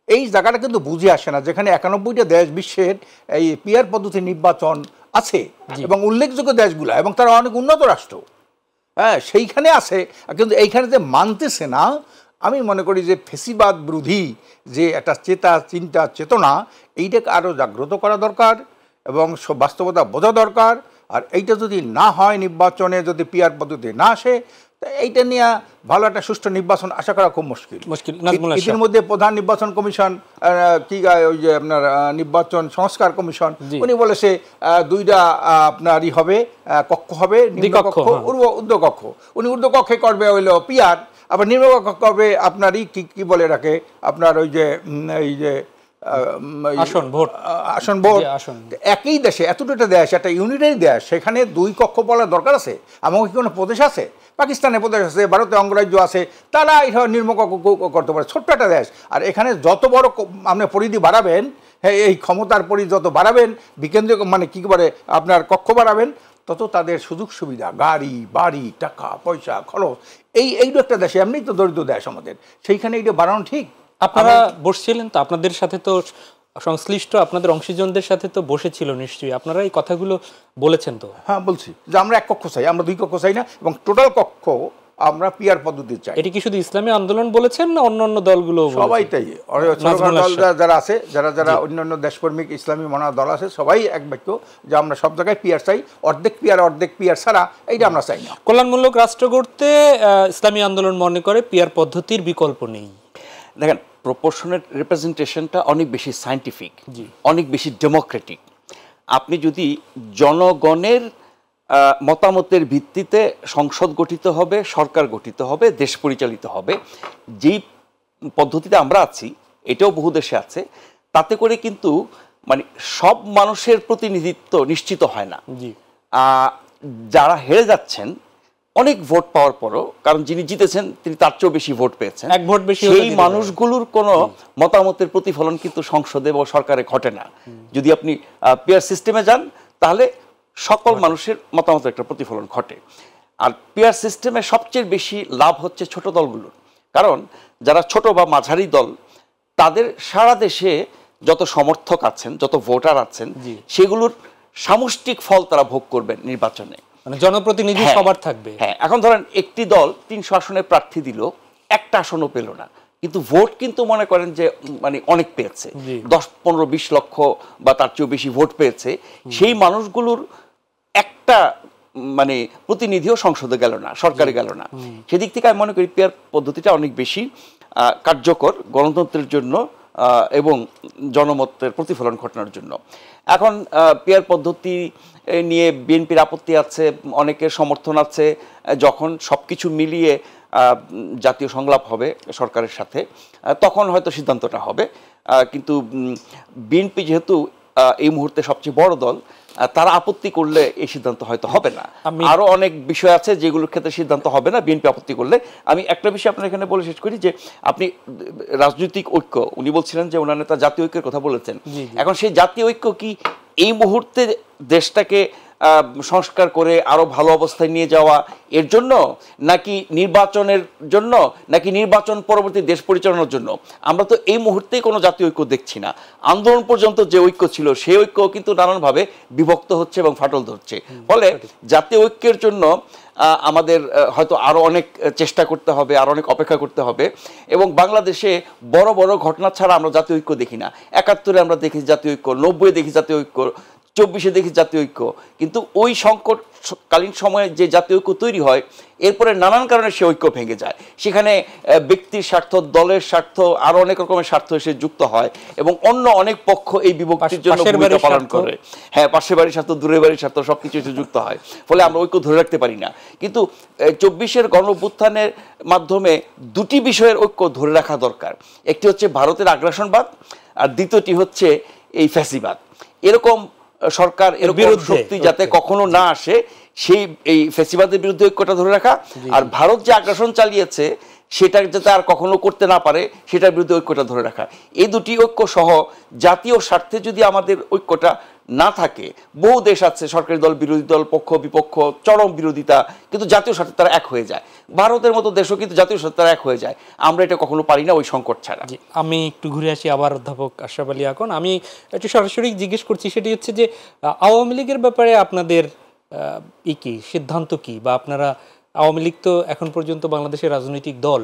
এই জায়গাটা কিন্তু বুঝে আসে না, যেখানে 91টা দেশ বিশ্বের এই পিআর পদ্ধতির নির্বাচন আছে এবং উল্লেখযোগ্য দেশগুলা, এবং তারা অনেক উন্নত রাষ্ট্র, হ্যাঁ, সেইখানে আছে, কিন্তু এইখানে যে মানতেছে না। আমি মনে করি যে ফেসিবাদ বিরোধী যে একটা চিন্তা চেতনা, এইটাকে আরও জাগ্রত করা দরকার এবং বাস্তবতা বোঝা দরকার। আর এইটা যদি না হয়, নির্বাচনে যদি পিআর পদ্ধতি না আসে, এইটা নিয়ে ভালো একটা সুষ্ঠু নির্বাচন আশা করা খুব মুশকিল। এর মধ্যে প্রধান নির্বাচন কমিশন ওই যে আপনার নির্বাচন সংস্কার কমিশন, উনি বলেছে 2টা আপনার হবে কক্ষ হবে, নিম্নকক্ষ, ঊর্ধ্বকক্ষ। উনি ঊর্ধ্বকক্ষে করবে হইলো পিআর, আবার নিম্নকক্ষ করবে আপনার কি বলে রাখে আপনার ওই যে আসন ভোট। একই দেশে এতটা দেশ, একটা ইউনিটারি দেশ, সেখানে 2 কক্ষ বলার দরকার আছে? এমন কি কোনো প্রদেশ আছে? পাকিস্তানে প্রদেশ আছে, ভারতে অঙ্গরাজ্য আছে, তারা এই নিম্নকক্ষ করতে পারে, ছোট্ট একটা দেশ। আর এখানে যত বড় আপনি পরিধি বাড়াবেন, হ্যাঁ, এই ক্ষমতার পরিধি যত বাড়াবেন, বিকেন্দ্রিক মানে কি বলে আপনার কক্ষ বাড়াবেন, তত তাদের সুযোগ সুবিধা, গাড়ি বাড়ি, টাকা পয়সা, খরচ, এইটা একটা দেশে, এমনি তো দরিদ্র দেশ আমাদের, সেইখানে এইটা বাড়ানো ঠিক? আপনারা বসছিলেন তো, আপনাদের সাথে তো সংশ্লিষ্ট আপনাদের অংশীজনদের সাথে তো বসেছিল নিশ্চয়ই, আপনারা এই কথাগুলো বলেছেন তো? হ্যাঁ, বলছি যে আমরা 1 কক্ষ চাই, আমরা 2 কক্ষ চাই না, এবং টোটাল কক্ষ আমরা পিয়ার পদ্ধতি চাই। এটি কি শুধু ইসলামী আন্দোলন বলেছেন না অন্যান্য দলগুলো? সবাই তাই, দল যারা আছে, যারা অন্যান্য দেশকর্মিক ইসলামী মনা দল আছে, সবাই এক বাক্য যে আমরা সব জায়গায় পিয়ার চাই, অর্ধেক পিয়ার ছাড়া এইটা আমরা চাই না। কল্যাণমূলক রাষ্ট্র গড়তে ইসলামী আন্দোলন মনে করে পিয়ার পদ্ধতির বিকল্প নেই। দেখেন, প্রপোর্শনেট রিপ্রেজেন্টেশনটা অনেক বেশি সায়েন্টিফিক, অনেক বেশি ডেমোক্রেটিক। আপনি যদি জনগণের মতামতের ভিত্তিতে সংসদ গঠিত হবে, সরকার গঠিত হবে, দেশ পরিচালিত হবে, যেই পদ্ধতিতে আমরা আছি, এটাও বহু দেশে আছে, তাতে করে কিন্তু মানে সব মানুষের প্রতিনিধিত্ব নিশ্চিত হয় না। যারা হেরে যাচ্ছেন অনেক ভোট পাওয়ার পরও, কারণ যিনি জিতেছেন তিনি তার চেয়েও বেশি ভোট পেয়েছেন, এক ভোট বেশি, সেই মানুষগুলোর কোনো মতামতের প্রতিফলন কিন্তু সংসদে বা সরকারে ঘটে না। যদি আপনি পিয়ার সিস্টেমে যান তাহলে সকল মানুষের মতামতের একটা প্রতিফলন ঘটে। আর পিয়ার সিস্টেমে সবচেয়ে বেশি লাভ হচ্ছে ছোট দলগুলোর, কারণ যারা ছোট বা মাঝারি দল, তাদের সারা দেশে যত সমর্থক আছেন, যত ভোটার আছেন, সেগুলোর সামষ্টিক ফল তারা ভোগ করবেন নির্বাচনে, মানে জনপ্রতিনিধি সবার থাকবে। হ্যাঁ, এখন ধরেন একটি দল 300 আসনে প্রার্থী দিল, একটা আসনও পেল না, কিন্তু ভোট কিন্তু মনে করেন যে মানে অনেক পেয়েছে, 10, 15, 20 লক্ষ বা তার চেয়েও বেশি ভোট পেয়েছে। সেই মানুষগুলোর একটা মানে প্রতিনিধিও সংসদে গেল না, সরকারে গেল না। সেদিক থেকে আমি মনে করি পিয়ার পদ্ধতিটা অনেক বেশি কার্যকর গণতন্ত্রের জন্য এবং জনমতের প্রতিফলন ঘটানোর জন্য। এখন পিয়ার পদ্ধতি নিয়ে বিএনপির আপত্তি আছে, অনেকের সমর্থন আছে। যখন সবকিছু মিলিয়ে জাতীয় সংলাপ হবে সরকারের সাথে, তখন হয়তো সিদ্ধান্তটা হবে। কিন্তু বিএনপি যেহেতু এই মুহূর্তে সবচেয়ে বড় দল, তারা আপত্তি করলে এই সিদ্ধান্ত হয়তো হবে না। আরো অনেক বিষয় আছে যেগুলোর ক্ষেত্রে সিদ্ধান্ত হবে না বিএনপি আপত্তি করলে। আমি একটা বিষয় আপনার এখানে বলে শেষ করি যে আপনি রাজনৈতিক ঐক্য, উনি বলছিলেন যে ওনার নেতা জাতীয় ঐক্যের কথা বলেছেন। এখন সেই জাতীয় ঐক্য কি এই মুহূর্তে দেশটাকে সংস্কার করে আরো ভালো অবস্থায় নিয়ে যাওয়া এর জন্য, নাকি নির্বাচনের জন্য, নাকি নির্বাচন পরবর্তী দেশ পরিচালনার জন্য? আমরা তো এই মুহূর্তে কোনো জাতীয় ঐক্য দেখছি না। আন্দোলন পর্যন্ত যে ঐক্য ছিল সেই ঐক্য কিন্তু নানানভাবে বিভক্ত হচ্ছে এবং ফাটল ধরছে। ফলে জাতীয় ঐক্যের জন্য আমাদের হয়তো আরো অনেক চেষ্টা করতে হবে, আরো অনেক অপেক্ষা করতে হবে। এবং বাংলাদেশে বড় বড় ঘটনা ছাড়া আমরা জাতীয় ঐক্য দেখি না। 71-এ আমরা দেখি জাতীয় ঐক্য, 90-এ দেখি জাতীয় ঐক্য, 24-এ দেখি জাতীয় ঐক্য। কিন্তু ওই সংকটকালীন সময়ে যে জাতীয় ঐক্য তৈরি হয়, এরপরে নানান কারণে সে ঐক্য ভেঙে যায়। সেখানে ব্যক্তির স্বার্থ, দলের স্বার্থ, আরো অনেক রকমের স্বার্থ এসে যুক্ত হয় এবং অন্য অনেক পক্ষ এই বিভক্তির জন্য ভূমিকা পালন করে। হ্যাঁ, পাশের বাড়ির স্বার্থ, দূরের বাড়ির স্বার্থ সবকিছু এসে যুক্ত হয়। ফলে আমরা ঐক্য ধরে রাখতে পারি না। কিন্তু 24-এর গণঅভ্যুত্থানের মাধ্যমে দুটি বিষয়ের ঐক্য ধরে রাখা দরকার। একটি হচ্ছে ভারতের আগ্রাসনবাদ, আর দ্বিতীয়টি হচ্ছে এই ফ্যাসিবাদ। এরকম সরকার, এরকম শক্তি যাতে কখনো না আসে, সেই এই ফ্যাসিবাদের বিরুদ্ধে ঐক্যটা ধরে রাখা, আর ভারত যে আগ্রাসন চালিয়েছে সেটা যাতে আর কখনো করতে না পারে সেটার বিরুদ্ধে ঐক্যটা ধরে রাখা। এই দুটি ঐক্য সহ জাতীয় স্বার্থে যদি আমাদের ঐক্যটা না থাকে, বহু দেশ আছে সরকারি দল, বিরোধী দল, পক্ষ বিপক্ষ, চরম বিরোধিতা, কিন্তু জাতীয় স্বার্থে তারা এক হয়ে যায়। ভারতের মতো দেশও কিন্তু জাতীয় স্বার্থে তারা এক হয়ে যায়। আমরা এটা কখনো পারি না ওই সংকট ছাড়া। আমি একটু ঘুরে আসি আবার অধ্যাপক আশরাফ আলী আকন। আমি একটু সরাসরি জিজ্ঞেস করছি, সেটি হচ্ছে যে আওয়ামী লীগের ব্যাপারে আপনাদের কি সিদ্ধান্ত কি, বা আপনারা, আওয়ামী লীগ তো এখন পর্যন্ত বাংলাদেশের রাজনৈতিক দল,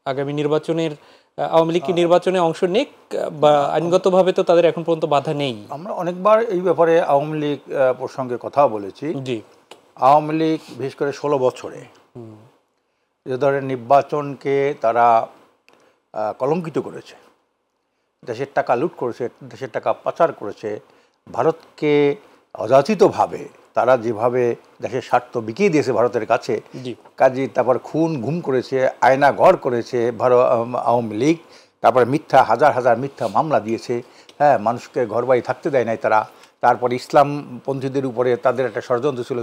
আগামী নির্বাচনের আওয়ামী লীগ কি নির্বাচনে অংশ নিক, বা আইনগতভাবে তো তাদের এখন পর্যন্ত বাধা নেই? আমরা অনেকবার এই ব্যাপারে আওয়ামী লীগ প্রসঙ্গে কথা বলেছি। জি, আওয়ামী লীগ বিশেষ করে 16 বছরে যে ধরনের নির্বাচনকে তারা কলঙ্কিত করেছে, দেশের টাকা লুট করেছে, দেশের টাকা পাচার করেছে, ভারতকে অযাচিতভাবে তারা যেভাবে দেশের স্বার্থ বিকিয়ে দিয়েছে ভারতের কাছে, কাজে তারপর খুন গুম করেছে, আয়না ঘর করেছে আওয়ামী লীগ, তারপরে মিথ্যা হাজার হাজার মিথ্যা মামলা দিয়েছে। হ্যাঁ, মানুষকে ঘর বাড়ি থাকতে দেয় নাই তারা। তারপর ইসলামপন্থীদের উপরে তাদের একটা ষড়যন্ত্র ছিল,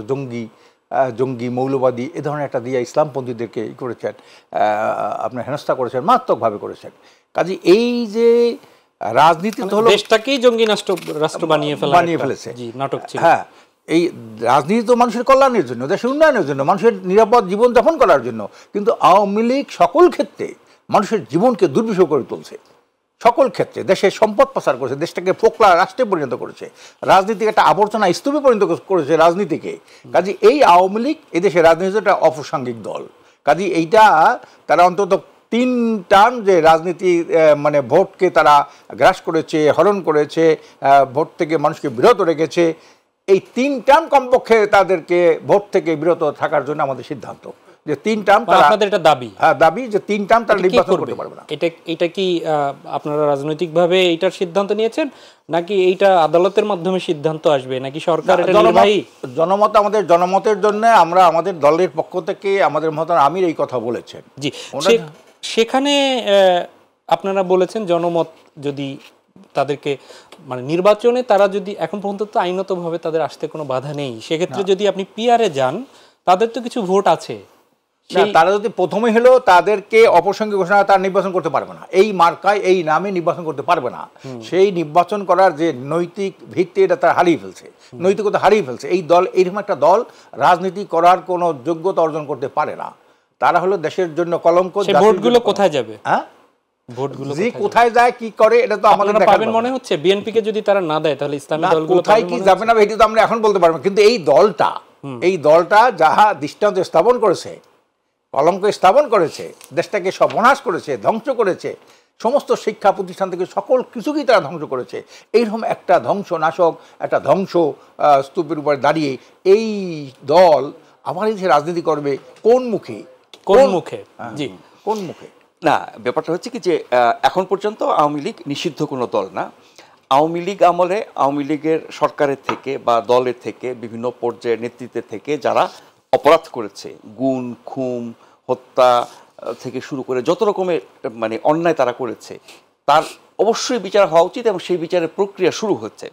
জঙ্গি মৌলবাদী এ ধরনের একটা দিয়ে ইসলামপন্থীদেরকে করেছেন, আপনার হেনস্থা করেছেন, মারাত্মকভাবে করেছেন। কাজে এই যে রাজনীতি হলো দেশটাকেই জঙ্গি রাষ্ট্র বানিয়ে ফেলেছে, নাটক ছিল। হ্যাঁ, এই রাজনীতি তো মানুষের কল্যাণের জন্য, দেশের উন্নয়নের জন্য, মানুষের নিরাপদ জীবনযাপন করার জন্য। কিন্তু আওয়ামী লীগ সকল ক্ষেত্রে মানুষের জীবনকে দুর্বিষহ করে তুলছে, সকল ক্ষেত্রে দেশের সম্পদ পাচার করেছে, দেশটাকে ফোকলা রাষ্ট্রে পরিণত করেছে, রাজনীতিকে একটা আবর্জনা স্তূপে পরিণত করেছে রাজনীতিকে। কাজে এই আওয়ামী লীগ এদেশের রাজনীতির একটা অপ্রাসঙ্গিক দল। কাজে এইটা তারা অন্তত 3 টার্ম যে রাজনীতি মানে ভোটকে তারা গ্রাস করেছে, হরণ করেছে, ভোট থেকে মানুষকে বিরত রেখেছে, এই 3 টার্ম কমপক্ষে তাদেরকে ভোট থেকে বিরত থাকার জন্য আমাদের সিদ্ধান্ত যে 3 টার্ম তারা, আপনাদের এটা দাবি? হ্যাঁ দাবি যে 3 টার্ম তারা নির্বাচন করতে পারবে না। এটা কি আপনারা রাজনৈতিকভাবে এইটার সিদ্ধান্ত নিয়েছেন, নাকি এইটা আদালতের মাধ্যমে সিদ্ধান্ত আসবে, নাকি সরকার এটা নির্বাহী? জনমত, আমাদের জনমতের জন্য আমরা আমাদের দলের পক্ষ থেকে আমাদের মহতারাম আমির এই কথা বলেছেন। জি, সেখানে আপনারা বলেছেন জনমত যদি তাদেরকে মানে নির্বাচনে তারা যদি এখন পর্যন্ত তো আইনতভাবে তাদের আসতে কোনো বাধা নেই, সেক্ষেত্রে যদি আপনি পিআরে যান তাদের তো কিছু ভোট আছে, তারা যদি প্রথমে হলো তাদেরকে অপ্রাসঙ্গিক ঘোষণা, তারা নির্বাচন করতে পারবে না, এই মার্কায় এই নামে নির্বাচন করতে পারবে না। সেই নির্বাচন করার যে নৈতিক ভিত্তি এটা তারা হারিয়ে ফেলছে, নৈতিকতা হারিয়ে ফেলছে। এই দল, এইরকম একটা দল রাজনীতি করার কোনো যোগ্যতা অর্জন করতে পারে না। তারা হলো দেশের জন্য কলঙ্ক। ভোটগুলো কোথায় যাবে? হ্যাঁ, ভোটগুলো যে কোথায় যায় কি করে এটা তো আমাদের পাবেন মনে হচ্ছে। বিএনপি কে যদি তারা না দেয় তাহলে ইসলামী দলগুলো কোথায় কি যাবে না এটা তো আমরা এখন বলতে পারবো, কিন্তু এই দলটা যাহা দৃষ্টান্ত স্থাপন করেছে, কলঙ্ক স্থাপন করেছে, দেশটাকে সর্বনাশ করেছে, ধ্বংস করেছে, সমস্ত শিক্ষা প্রতিষ্ঠান থেকে সকল কিছুকেই তারা ধ্বংস করেছে। এইরকম একটা ধ্বংসনাশক, একটা ধ্বংস স্তূপের উপরে দাঁড়িয়ে এই দল আমার এই যে রাজনীতি করবে কোন মুখে? জি, কোন মুখে? না, ব্যাপারটা হচ্ছে কি যে এখন পর্যন্ত আওয়ামী লীগ নিষিদ্ধ কোনো দল না। আওয়ামী লীগ আমলে আওয়ামী লীগের সরকারের থেকে বা দলের থেকে বিভিন্ন পর্যায়ের নেতৃত্বের থেকে যারা অপরাধ করেছে, গুম, খুন, হত্যা থেকে শুরু করে যত রকমের মানে অন্যায় তারা করেছে, তার অবশ্যই বিচার হওয়া উচিত এবং সেই বিচারের প্রক্রিয়া শুরু হচ্ছে।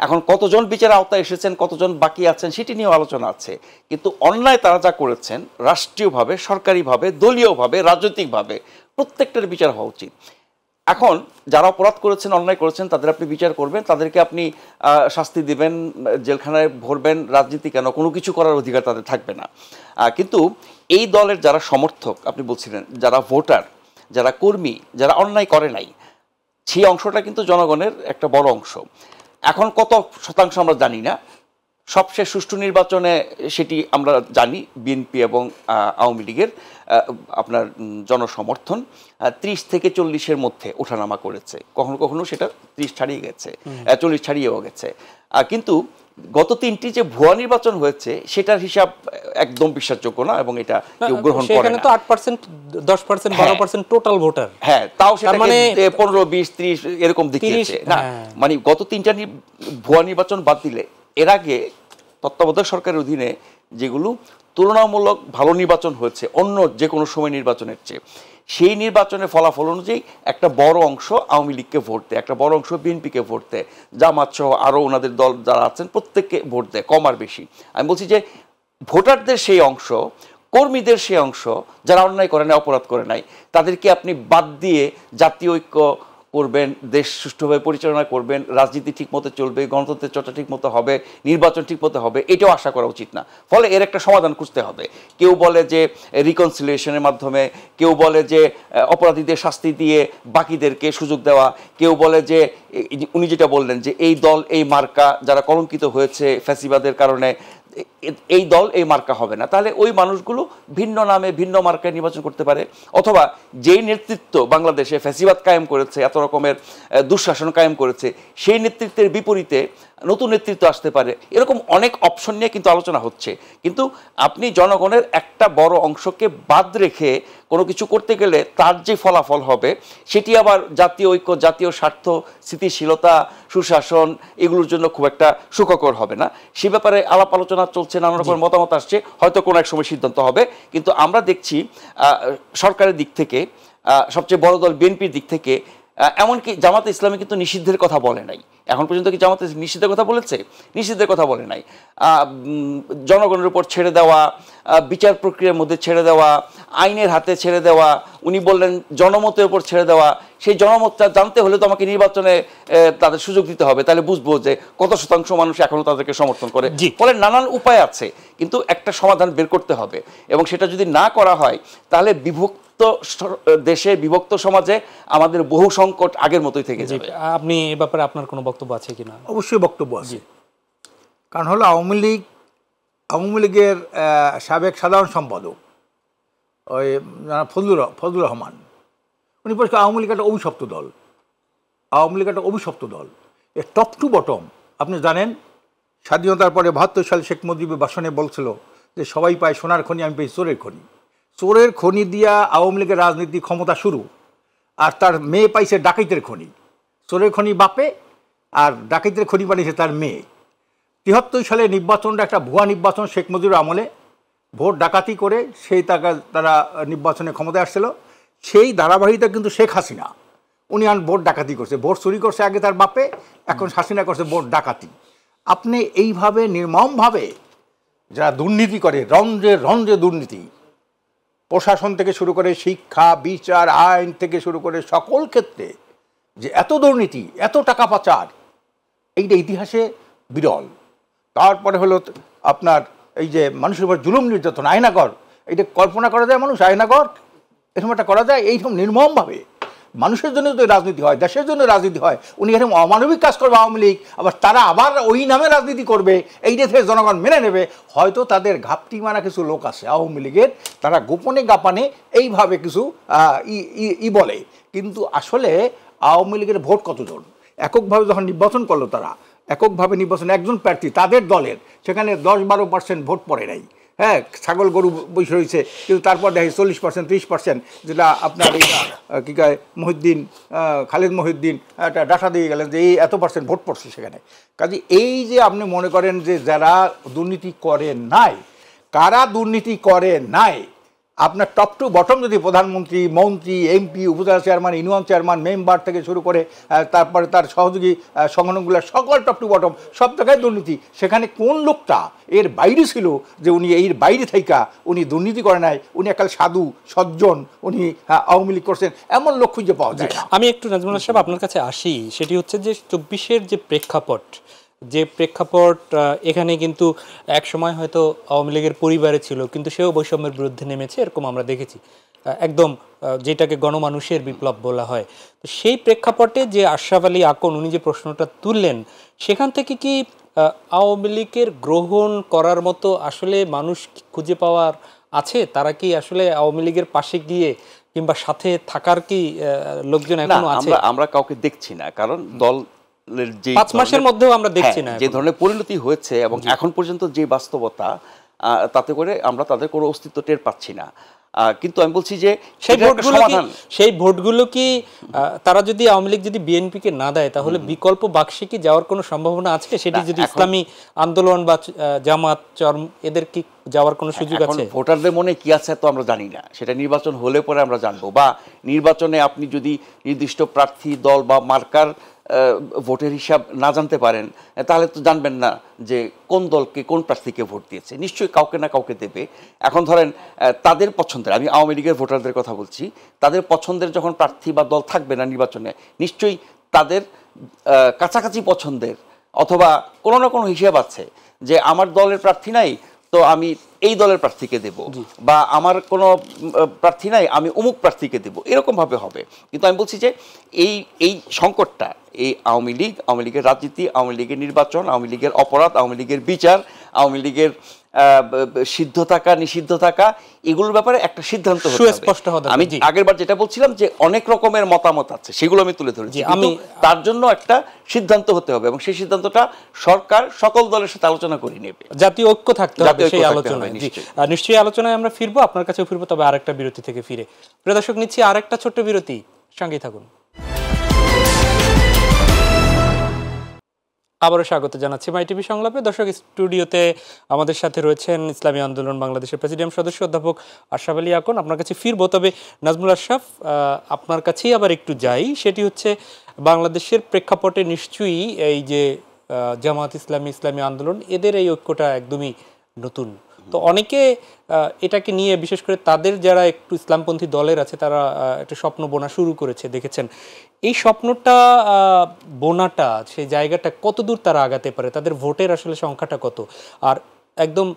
এখন কতজন বিচারের আওতায় এসেছেন, কতজন বাকি আছেন সেটি নিয়েও আলোচনা আছে, কিন্তু অন্যায় তারা যা করেছেন রাষ্ট্রীয়ভাবে, সরকারিভাবে, দলীয়ভাবে, রাজনৈতিকভাবে প্রত্যেকটার বিচার হওয়া উচিত। এখন যারা অপরাধ করেছেন, অন্যায় করেছেন, তাদের আপনি বিচার করবেন, তাদেরকে আপনি শাস্তি দিবেন, জেলখানায় ভরবেন, রাজনীতি কেন কোনো কিছু করার অধিকার তাদের থাকবে না। কিন্তু এই দলের যারা সমর্থক, আপনি বলছিলেন যারা ভোটার, যারা কর্মী, যারা অন্যায় করে নাই, সেই অংশটা কিন্তু জনগণের একটা বড় অংশ। এখন কত শতাংশ আমরা জানি না, সবশেষ সুষ্ঠু নির্বাচনে সেটি আমরা জানি বিএনপি এবং আওয়ামী লীগের আপনার জনসমর্থন 30 থেকে 40-এর মধ্যে ওঠানামা করেছে, কখনো কখনো সেটা 30 ছাড়িয়ে গেছে, 40 ছাড়িয়েও গেছে। কিন্তু গত 3টি যে ভুয়া নির্বাচন হয়েছে সেটার হিসাব একদম বিশ্বাসযোগ্য না এবং এটা কেউ গ্রহণ করে না। সেখানে তো 8%, 10%, 12% টোটাল ভোটার। হ্যাঁ, তাও সেটা মানে 15, 20, 30 এরকম দেখিয়েছে না। মানে গত 3টা ভুয়া নির্বাচন বাদ দিলে এর আগে তত্ত্বাবধায়ক সরকারের অধীনে যেগুলো তুলনামূলক ভালো নির্বাচন হয়েছে অন্য যে কোনো সময় নির্বাচনের চেয়ে, সেই নির্বাচনের ফলাফল অনুযায়ী একটা বড় অংশ আওয়ামী লীগকে ভোট দেয়, একটা বড় অংশ বিএনপিকে ভোট দেয়, জামাত সহ আরও ওনাদের দল যারা আছেন প্রত্যেককে ভোট দেয়, কম আর বেশি। আমি বলছি যে ভোটারদের সেই অংশ, কর্মীদের সেই অংশ যারা অন্যায় করে নাই, অপরাধ করে নাই, তাদেরকে আপনি বাদ দিয়ে জাতীয় ঐক্য করবেন, দেশ সুষ্ঠুভাবে পরিচালনা করবেন, রাজনীতি ঠিকমতো চলবে, গণতন্ত্রের চর্চা ঠিকমতো হবে, নির্বাচন ঠিকমতো হবে, এটাও আশা করা উচিত না। ফলে এর একটা সমাধান খুঁজতে হবে। কেউ বলে যে রিকনসিলিয়েশনের মাধ্যমে, কেউ বলে যে অপরাধীদের শাস্তি দিয়ে বাকিদেরকে সুযোগ দেওয়া, কেউ বলে যে উনি যেটা বললেন যে এই দল এই মার্কা যারা কলঙ্কিত হয়েছে ফ্যাসিবাদের কারণে, এই দল এই মার্কা হবে না। তাহলে ওই মানুষগুলো ভিন্ন নামে ভিন্ন মার্কায় নির্বাচন করতে পারে, অথবা যেই নেতৃত্ব বাংলাদেশে ফ্যাসিবাদ কায়েম করেছে, এত রকমের দুঃশাসন কায়েম করেছে, সেই নেতৃত্বের বিপরীতে নতুন নেতৃত্ব আসতে পারে। এরকম অনেক অপশন নিয়ে কিন্তু আলোচনা হচ্ছে, কিন্তু আপনি জনগণের একটা বড় অংশকে বাদ রেখে কোনো কিছু করতে গেলে তার যে ফলাফল হবে সেটি আবার জাতীয় ঐক্য, জাতীয় স্বার্থ, স্থিতিশীলতা, সুশাসন এগুলোর জন্য খুব একটা সুখকর হবে না। সে ব্যাপারে আলাপ আলোচনা চলছে, নানা রকমের মতামত আসছে, হয়তো কোনো এক সময় সিদ্ধান্ত হবে। কিন্তু আমরা দেখছি সরকারের দিক থেকে, সবচেয়ে বড় দল বিএনপির দিক থেকে, এমনকি জামাতে ইসলামী কিন্তু নিষিদ্ধের কথা বলে নাই। এখন পর্যন্ত কি জামাতে নিষিদ্ধের কথা বলেছে? নিষিদ্ধের কথা বলে নাই। জনগণের উপর ছেড়ে দেওয়া, বিচার প্রক্রিয়ার মধ্যে ছেড়ে দেওয়া, আইনের হাতে ছেড়ে দেওয়া, উনি বললেন জনমতের উপর ছেড়ে দেওয়া। সেই জনমতটা জানতে হলে তো আমাকে নির্বাচনে তাদের সুযোগ দিতে হবে, তাহলে বুঝবো যে কত শতাংশ মানুষ এখনো তাদেরকে সমর্থন করে। ফলে নানান উপায় আছে, কিন্তু একটা সমাধান বের করতে হবে, এবং সেটা যদি না করা হয় তাহলে বিভক্ত দেশে, বিভক্ত সমাজে আমাদের বহু সংকট আগের মতোই থেকে যাবে। আপনি এ ব্যাপারে আপনার কোনো বক্তব্য আছে কিনা? অবশ্যই বক্তব্য আছে। কারণ হলো আওয়ামী লীগের সাবেক সাধারণ সম্পাদক ওই ফজলুর রহমান, উনি পরিষ্কার আওয়ামী লীগ একটা অভিশপ্ত দল, আওয়ামী লীগ একটা অভিশপ্ত দল। এর টপ টু বটম আপনি জানেন, স্বাধীনতার পরে 72 সালে শেখ মুজিবের ভাষণে বলছিল যে সবাই পায় সোনার খনি, আমি পাই চোরের খনি। চোরের খনি দিয়া আওয়ামী লীগের রাজনীতি ক্ষমতা শুরু, আর তার মেয়ে পাইছে ডাকাইতের খনি। চোরের খনি বাপে আর ডাকাইতের খনি বানিয়েছে তার মেয়ে। 73 সালে নির্বাচনটা একটা ভুয়া নির্বাচন, শেখ মুজিবুর আমলে ভোট ডাকাতি করে সেই তারা নির্বাচনে ক্ষমতায় আসছিল। সেই ধারাবাহিকতা কিন্তু শেখ হাসিনা, উনি ভোট ডাকাতি করছে, ভোট চুরি করছে আগে তার বাপে, এখন হাসিনা করছে ভোট ডাকাতি। আপনি এইভাবে নির্মমভাবে যারা দুর্নীতি করে, রঞ্জে রঞ্জে দুর্নীতি, প্রশাসন থেকে শুরু করে শিক্ষা, বিচার, আইন থেকে শুরু করে সকল ক্ষেত্রে যে এত দুর্নীতি, এত টাকা পাচার, এইটা ইতিহাসে বিরল। তারপরে হলো আপনার এই যে মানুষের উপর জুলুম নির্যাতন, আয়নাগর, এটা কল্পনা করা যায় মানুষ? আয়নাগর এরকম একটা করা যায়? এইরকম নির্মমভাবে মানুষের জন্য যদি রাজনীতি হয়, দেশের জন্য রাজনীতি হয়, উনি এরকম অমানবিক কাজ করবে আওয়ামী লীগ, আবার তারা আবার ওই নামে রাজনীতি করবে, এইটা থেকে জনগণ মেনে নেবে। হয়তো তাদের ঘাপটি মারা কিছু লোক আছে আওয়ামী লীগের, তারা গোপনে গাপানে এইভাবে কিছু বলে, কিন্তু আসলে আওয়ামী লীগের ভোট কতজন? এককভাবে যখন নির্বাচন করলো তারা, এককভাবে নির্বাচন একজন প্রার্থী তাদের দলের, সেখানে 10-12% ভোট পড়ে নাই। হ্যাঁ, ছাগল গরু বসে রয়েছে, কিন্তু তারপর দেখে 40%, 30%, যেটা আপনার কী কয় মহিউদ্দিন, খালেদ মহিউদ্দিন একটা ডাটা দিয়ে গেলেন যে এই এত % ভোট পড়ছে সেখানে। কাজে এই যে আপনি মনে করেন যে যারা দুর্নীতি করে নাই, কারা দুর্নীতি করে নাই, আপনার টপ টু বটম যদি প্রধানমন্ত্রী, মন্ত্রী, এমপি, উপজেলা চেয়ারম্যান, ইউনিয়ন চেয়ারম্যান, মেম্বার থেকে শুরু করে তারপরে তার সহযোগী সংগঠনগুলোর সকল টপ টু বটম সব জায়গায় দুর্নীতি। সেখানে কোন লোকটা এর বাইরে ছিল যে উনি এর বাইরে থাইকা উনি দুর্নীতি করে নাই, উনি একাল সাধু সজ্জন, উনি আওয়ামী লীগ করছেন, এমন লোক খুঁজে পাওয়া যায় না। আমি একটু নাজমুল সাহেব আপনার কাছে আসি, সেটি হচ্ছে যে 24-এর যে প্রেক্ষাপট, এখানে কিন্তু এক সময় হয়তো আওয়ামী লীগের পরিবারে ছিল, কিন্তু সেও বৈষম্যের বিরুদ্ধে নেমেছে, এরকম আমরা দেখেছি, একদম যেটাকে গণমানুষের বিপ্লব বলা হয়। তো সেই প্রেক্ষাপটে যে আশরাফ আলী আকন উনি যে প্রশ্নটা তুললেন, সেখান থেকে কি আওয়ামী লীগের গ্রহণ করার মতো আসলে মানুষ খুঁজে পাওয়ার আছে? তারা কি আসলে আওয়ামী লীগের পাশে গিয়ে কিংবা সাথে থাকার কি লোকজন এখনো আছে? আমরা কাউকে দেখছি না, কারণ দল 5 মাসের মধ্যেও আমরা দেখছি না যে ধরনের পরিণতি হয়েছে এবং এখন পর্যন্ত যে বাস্তবতা, তাতে করে আমরা তাদের কোনো অস্তিত্ব টের পাচ্ছি না। কিন্তু আমি বলছি যে সেই ভোটগুলো কি তারা যদি আওয়ামী লীগ যদি বিএনপিকে না দেয়, তাহলে বিকল্প বাক্সে কি যাওয়ার কোনো সম্ভাবনা আছে? সেটি যদি ইসলামী আন্দোলন বা জামাত, চরম, এদের কি যাওয়ার কোনো সুযোগ আছে? ভোটারদের মনে কি আছে তো আমরা জানি না, সেটা নির্বাচন হলে পরে আমরা জানবো। বা নির্বাচনে আপনি যদি নির্দিষ্ট প্রার্থী, দল বা মার্কার ভোটের হিসাব না জানতে পারেন, তাহলে তো জানবেন না যে কোন দলকে, কোন প্রার্থীকে ভোট দিয়েছে। নিশ্চয়ই কাউকে না কাউকে দেবে। এখন ধরেন তাদের পছন্দের, আমি আওয়ামী লীগের ভোটারদের কথা বলছি, তাদের পছন্দের যখন প্রার্থী বা দল থাকবে না নির্বাচনে, নিশ্চয়ই তাদের কাছাকাছি পছন্দের অথবা কোনো না কোনো হিসাব আছে যে আমার দলের প্রার্থী নাই, তো আমি এই দলের প্রার্থীকে দেব, বা আমার কোনো প্রার্থী নাই, আমি অমুক প্রার্থীকে দেব, এরকমভাবে হবে। কিন্তু আমি বলছি যে এই সংকটটা, এই আওয়ামী লীগের রাজনীতি, আওয়ামী লীগের নির্বাচন, আওয়ামী লীগের অপরাধ, আওয়ামী লীগের বিচার, আওয়ামী লীগের সিদ্ধ থাকা, নিষিদ্ধ থাকা, এগুলোর ব্যাপারে একটা সিদ্ধান্ত সুস্পষ্ট হবে। আমি আগেরবার যেটা বলছিলাম যে অনেক রকমের মতামত আছে, সেগুলো আমি তুলে ধরেছি, কিন্তু তার জন্য একটা সিদ্ধান্ত হতে হবে এবং সেই সিদ্ধান্তটা সরকার সকল দলের সাথে আলোচনা করে নেবে। জাতীয় ঐক্য থাকতে হবে সেই আলোচনায়। নিশ্চয়ই আলোচনায় আমরা ফিরবো, আপনার কাছেও ফিরবো, তবে আরেকটা বিরতি থেকে ফিরে। প্রিয় দর্শক, নিচ্ছি আরেকটা ছোট্ট বিরতি, সঙ্গেই থাকুন। আবারও স্বাগত জানাচ্ছি মাই টিভি সংলাপে। দর্শক, স্টুডিওতে আমাদের সাথে রয়েছেন ইসলামী আন্দোলন বাংলাদেশের প্রেসিডিয়াম সদস্য অধ্যাপক আশরাফ আলী আকন। আপনার কাছে ফিরবো, তবে নাজমুল আশরাফ, আপনার কাছেই আবার একটু যাই। সেটি হচ্ছে বাংলাদেশের প্রেক্ষাপটে নিশ্চয়ই এই যে জামাত ইসলামী, ইসলামী আন্দোলন, এদের এই ঐক্যটা একদমই নতুন। তো অনেকে এটাকে নিয়ে, বিশেষ করে তাদের যারা একটু ইসলামপন্থী দলের আছে, তারা একটা স্বপ্ন বোনা শুরু করেছে, দেখেছেন। এই স্বপ্নটা বোনাটা, সেই জায়গাটা কত দূর তারা আগাতে পারে? তাদের ভোটের আসলে সংখ্যাটা কত? আর একদম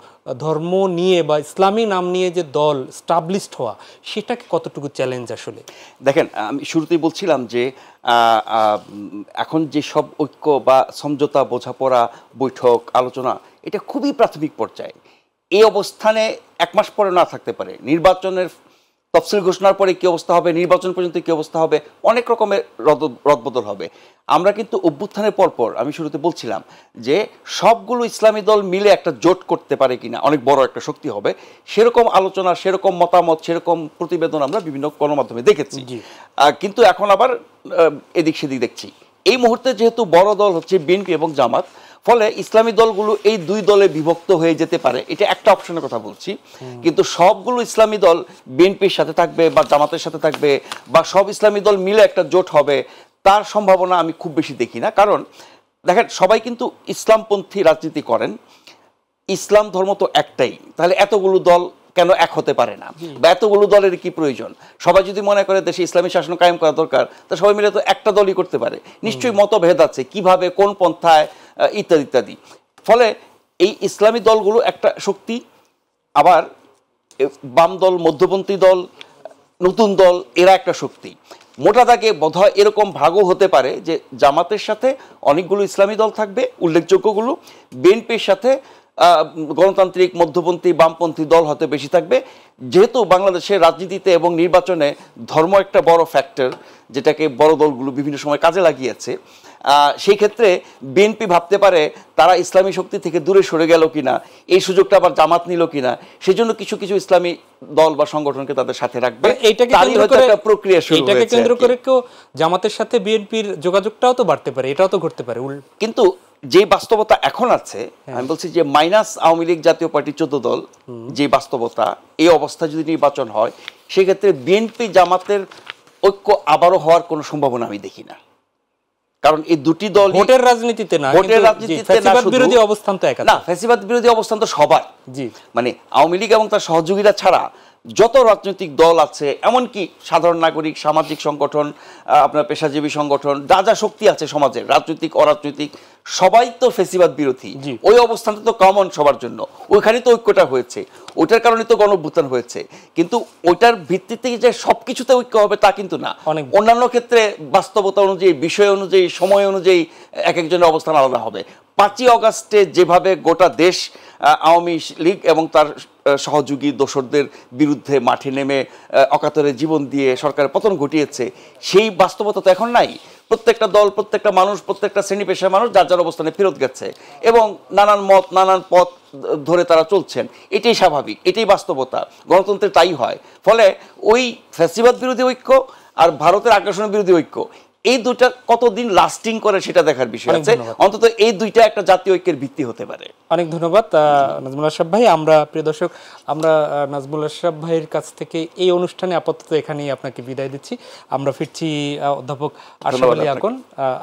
ধর্ম নিয়ে বা ইসলামী নাম নিয়ে যে দল স্টাবলিশড হওয়া, সেটাকে কতটুকু চ্যালেঞ্জ আসলে? দেখেন, আমি শুরুতেই বলছিলাম যে এখন যে সব ঐক্য বা সমঝোতা, বোঝাপড়া, বৈঠক, আলোচনা, এটা খুবই প্রাথমিক পর্যায়ে। এই অবস্থানে 1 মাস পরে না থাকতে পারে। নির্বাচনের তফসিল ঘোষণার পরে কি অবস্থা হবে, নির্বাচন পর্যন্ত কি অবস্থা হবে, অনেক রকমের রদবদল হবে। আমরা কিন্তু অভ্যুত্থানের পরপর আমি শুরুতে বলছিলাম যে সবগুলো ইসলামী দল মিলে একটা জোট করতে পারে কিনা, অনেক বড় একটা শক্তি হবে, সেরকম আলোচনা, সেরকম মতামত, সেরকম প্রতিবেদন আমরা বিভিন্ন গণমাধ্যমে দেখেছি। কিন্তু এখন আবার এদিক সেদিক দেখছি। এই মুহূর্তে যেহেতু বড় দল হচ্ছে বিএনপি এবং জামাত, ফলে ইসলামী দলগুলো এই দুই দলে বিভক্ত হয়ে যেতে পারে, এটা একটা অপশনের কথা বলছি। কিন্তু সবগুলো ইসলামী দল বিএনপির সাথে থাকবে বা জামাতের সাথে থাকবে বা সব ইসলামী দল মিলে একটা জোট হবে, তার সম্ভাবনা আমি খুব বেশি দেখি না। কারণ দেখেন, সবাই কিন্তু ইসলামপন্থী রাজনীতি করেন, ইসলাম ধর্ম তো একটাই, তাহলে এতগুলো দল কেন এক হতে পারে না, বা এতগুলো দলের কি প্রয়োজন? সবাই যদি মনে করে দেশে ইসলামী শাসন কায়েম করা দরকার, তা সবাই মিলে তো একটা দলই করতে পারে। নিশ্চয়ই মতভেদ আছে, কিভাবে, কোন পন্থায়, ইত্যাদি ইত্যাদি। ফলে এই ইসলামী দলগুলো একটা শক্তি, আবার বাম দল, মধ্যপন্থী দল, নতুন দল, এরা একটা শক্তি। মোটা দাগে বোধহয় এরকম ভাগও হতে পারে যে জামাতের সাথে অনেকগুলো ইসলামী দল থাকবে, উল্লেখযোগ্যগুলো, বিএনপির সাথে গণতান্ত্রিক, মধ্যপন্থী, বামপন্থী দল হতে বেশি থাকবে। যেহেতু বাংলাদেশের রাজনীতিতে এবং নির্বাচনে ধর্ম একটা বড় ফ্যাক্টর, যেটাকে বড় দলগুলো বিভিন্ন সময় কাজে লাগিয়েছে, সেই ক্ষেত্রে বিএনপি ভাবতে পারে তারা ইসলামী শক্তি থেকে দূরে সরে গেল কিনা, এই সুযোগটা আবার জামাত নিল কিনা, সেই জন্য কিছু কিছু ইসলামী দল বা সংগঠনকে তাদের সাথে রাখবে। প্রক্রিয়া শুরু হয়েছে। এটাকে কেন্দ্র করে কেউ জামাতের সাথে বিএনপির যোগাযোগটাও তো বাড়তে পারে, এটাও তো ঘটতে পারে। কিন্তু যে বাস্তবতা এখন আছে, আমি বলছি যে মাইনাস আওয়ামী লীগ জাতীয় পার্টি 14 দল, যে বাস্তবতা, এই অবস্থা যদি নির্বাচন হয়, সেক্ষেত্রে বিএনপি জামাতের ঐক্য আবারও হওয়ার কোনো সম্ভাবনা আমি দেখি না। কারণ এই দুটি দল ভোটের রাজনীতিতে না, ভোটের রাজনীতিতে না, ফ্যাসিবাদ বিরোধী অবস্থান তো এক না, ফ্যাসিবাদ বিরোধী অবস্থান তো সবার। জি, মানে আওয়ামী লীগ এবং তার সহযোগীরা ছাড়া যত রাজনৈতিক দল আছে, এমনকি সাধারণ নাগরিক, সামাজিক সংগঠন, আপনার পেশাজীবী সংগঠন, যা যা শক্তি আছে সমাজের, রাজনৈতিক, অরাজনৈতিক, সবাই তো ফ্যাসিবাদ বিরোধী। ওই অবস্থানটা তো কমন সবার জন্য, ওইখানে তো ঐক্যটা হয়েছে, ওইটার কারণে তো গণঅভ্যুত্থান হয়েছে। কিন্তু ওইটার ভিত্তিতে যে সবকিছুতে ঐক্য হবে তা কিন্তু না। অন্যান্য ক্ষেত্রে বাস্তবতা অনুযায়ী, বিষয় অনুযায়ী, সময় অনুযায়ী এক একজনের অবস্থান আলাদা হবে। 5ই অগাস্টে যেভাবে গোটা দেশ আওয়ামী লীগ এবং তার সহযোগী দোসরদের বিরুদ্ধে মাঠে নেমে অকাতরে জীবন দিয়ে সরকারের পতন ঘটিয়েছে, সেই বাস্তবতা তো এখন নাই। প্রত্যেকটা দল, প্রত্যেকটা মানুষ, প্রত্যেকটা শ্রেণী পেশার মানুষ যার যার অবস্থানে ফেরত গেছে এবং নানান মত, নানান পথ ধরে তারা চলছেন। এটাই স্বাভাবিক, এটাই বাস্তবতা, গণতন্ত্রে তাই হয়। ফলে ওই ফ্যাসিবাদ বিরোধী ঐক্য আর ভারতের আগ্রাসন বিরোধী ঐক্য, এই দুইটা কতদিন লাস্টিং করে সেটা দেখার বিষয় আছে। অন্তত এই দুইটা একটা জাতীয় ঐক্যের ভিত্তি হতে পারে। অনেক ধন্যবাদ নাজমুল আশরাফ ভাই। আমরা প্রিয় দর্শক, আমরা নাজমুল আশরাফ ভাইয়ের কাছ থেকে এই অনুষ্ঠানে আপাতত এখানেই আপনাকে বিদায় দিচ্ছি। আমরা ফিরছি অধ্যাপক আশরাফ আলী আকন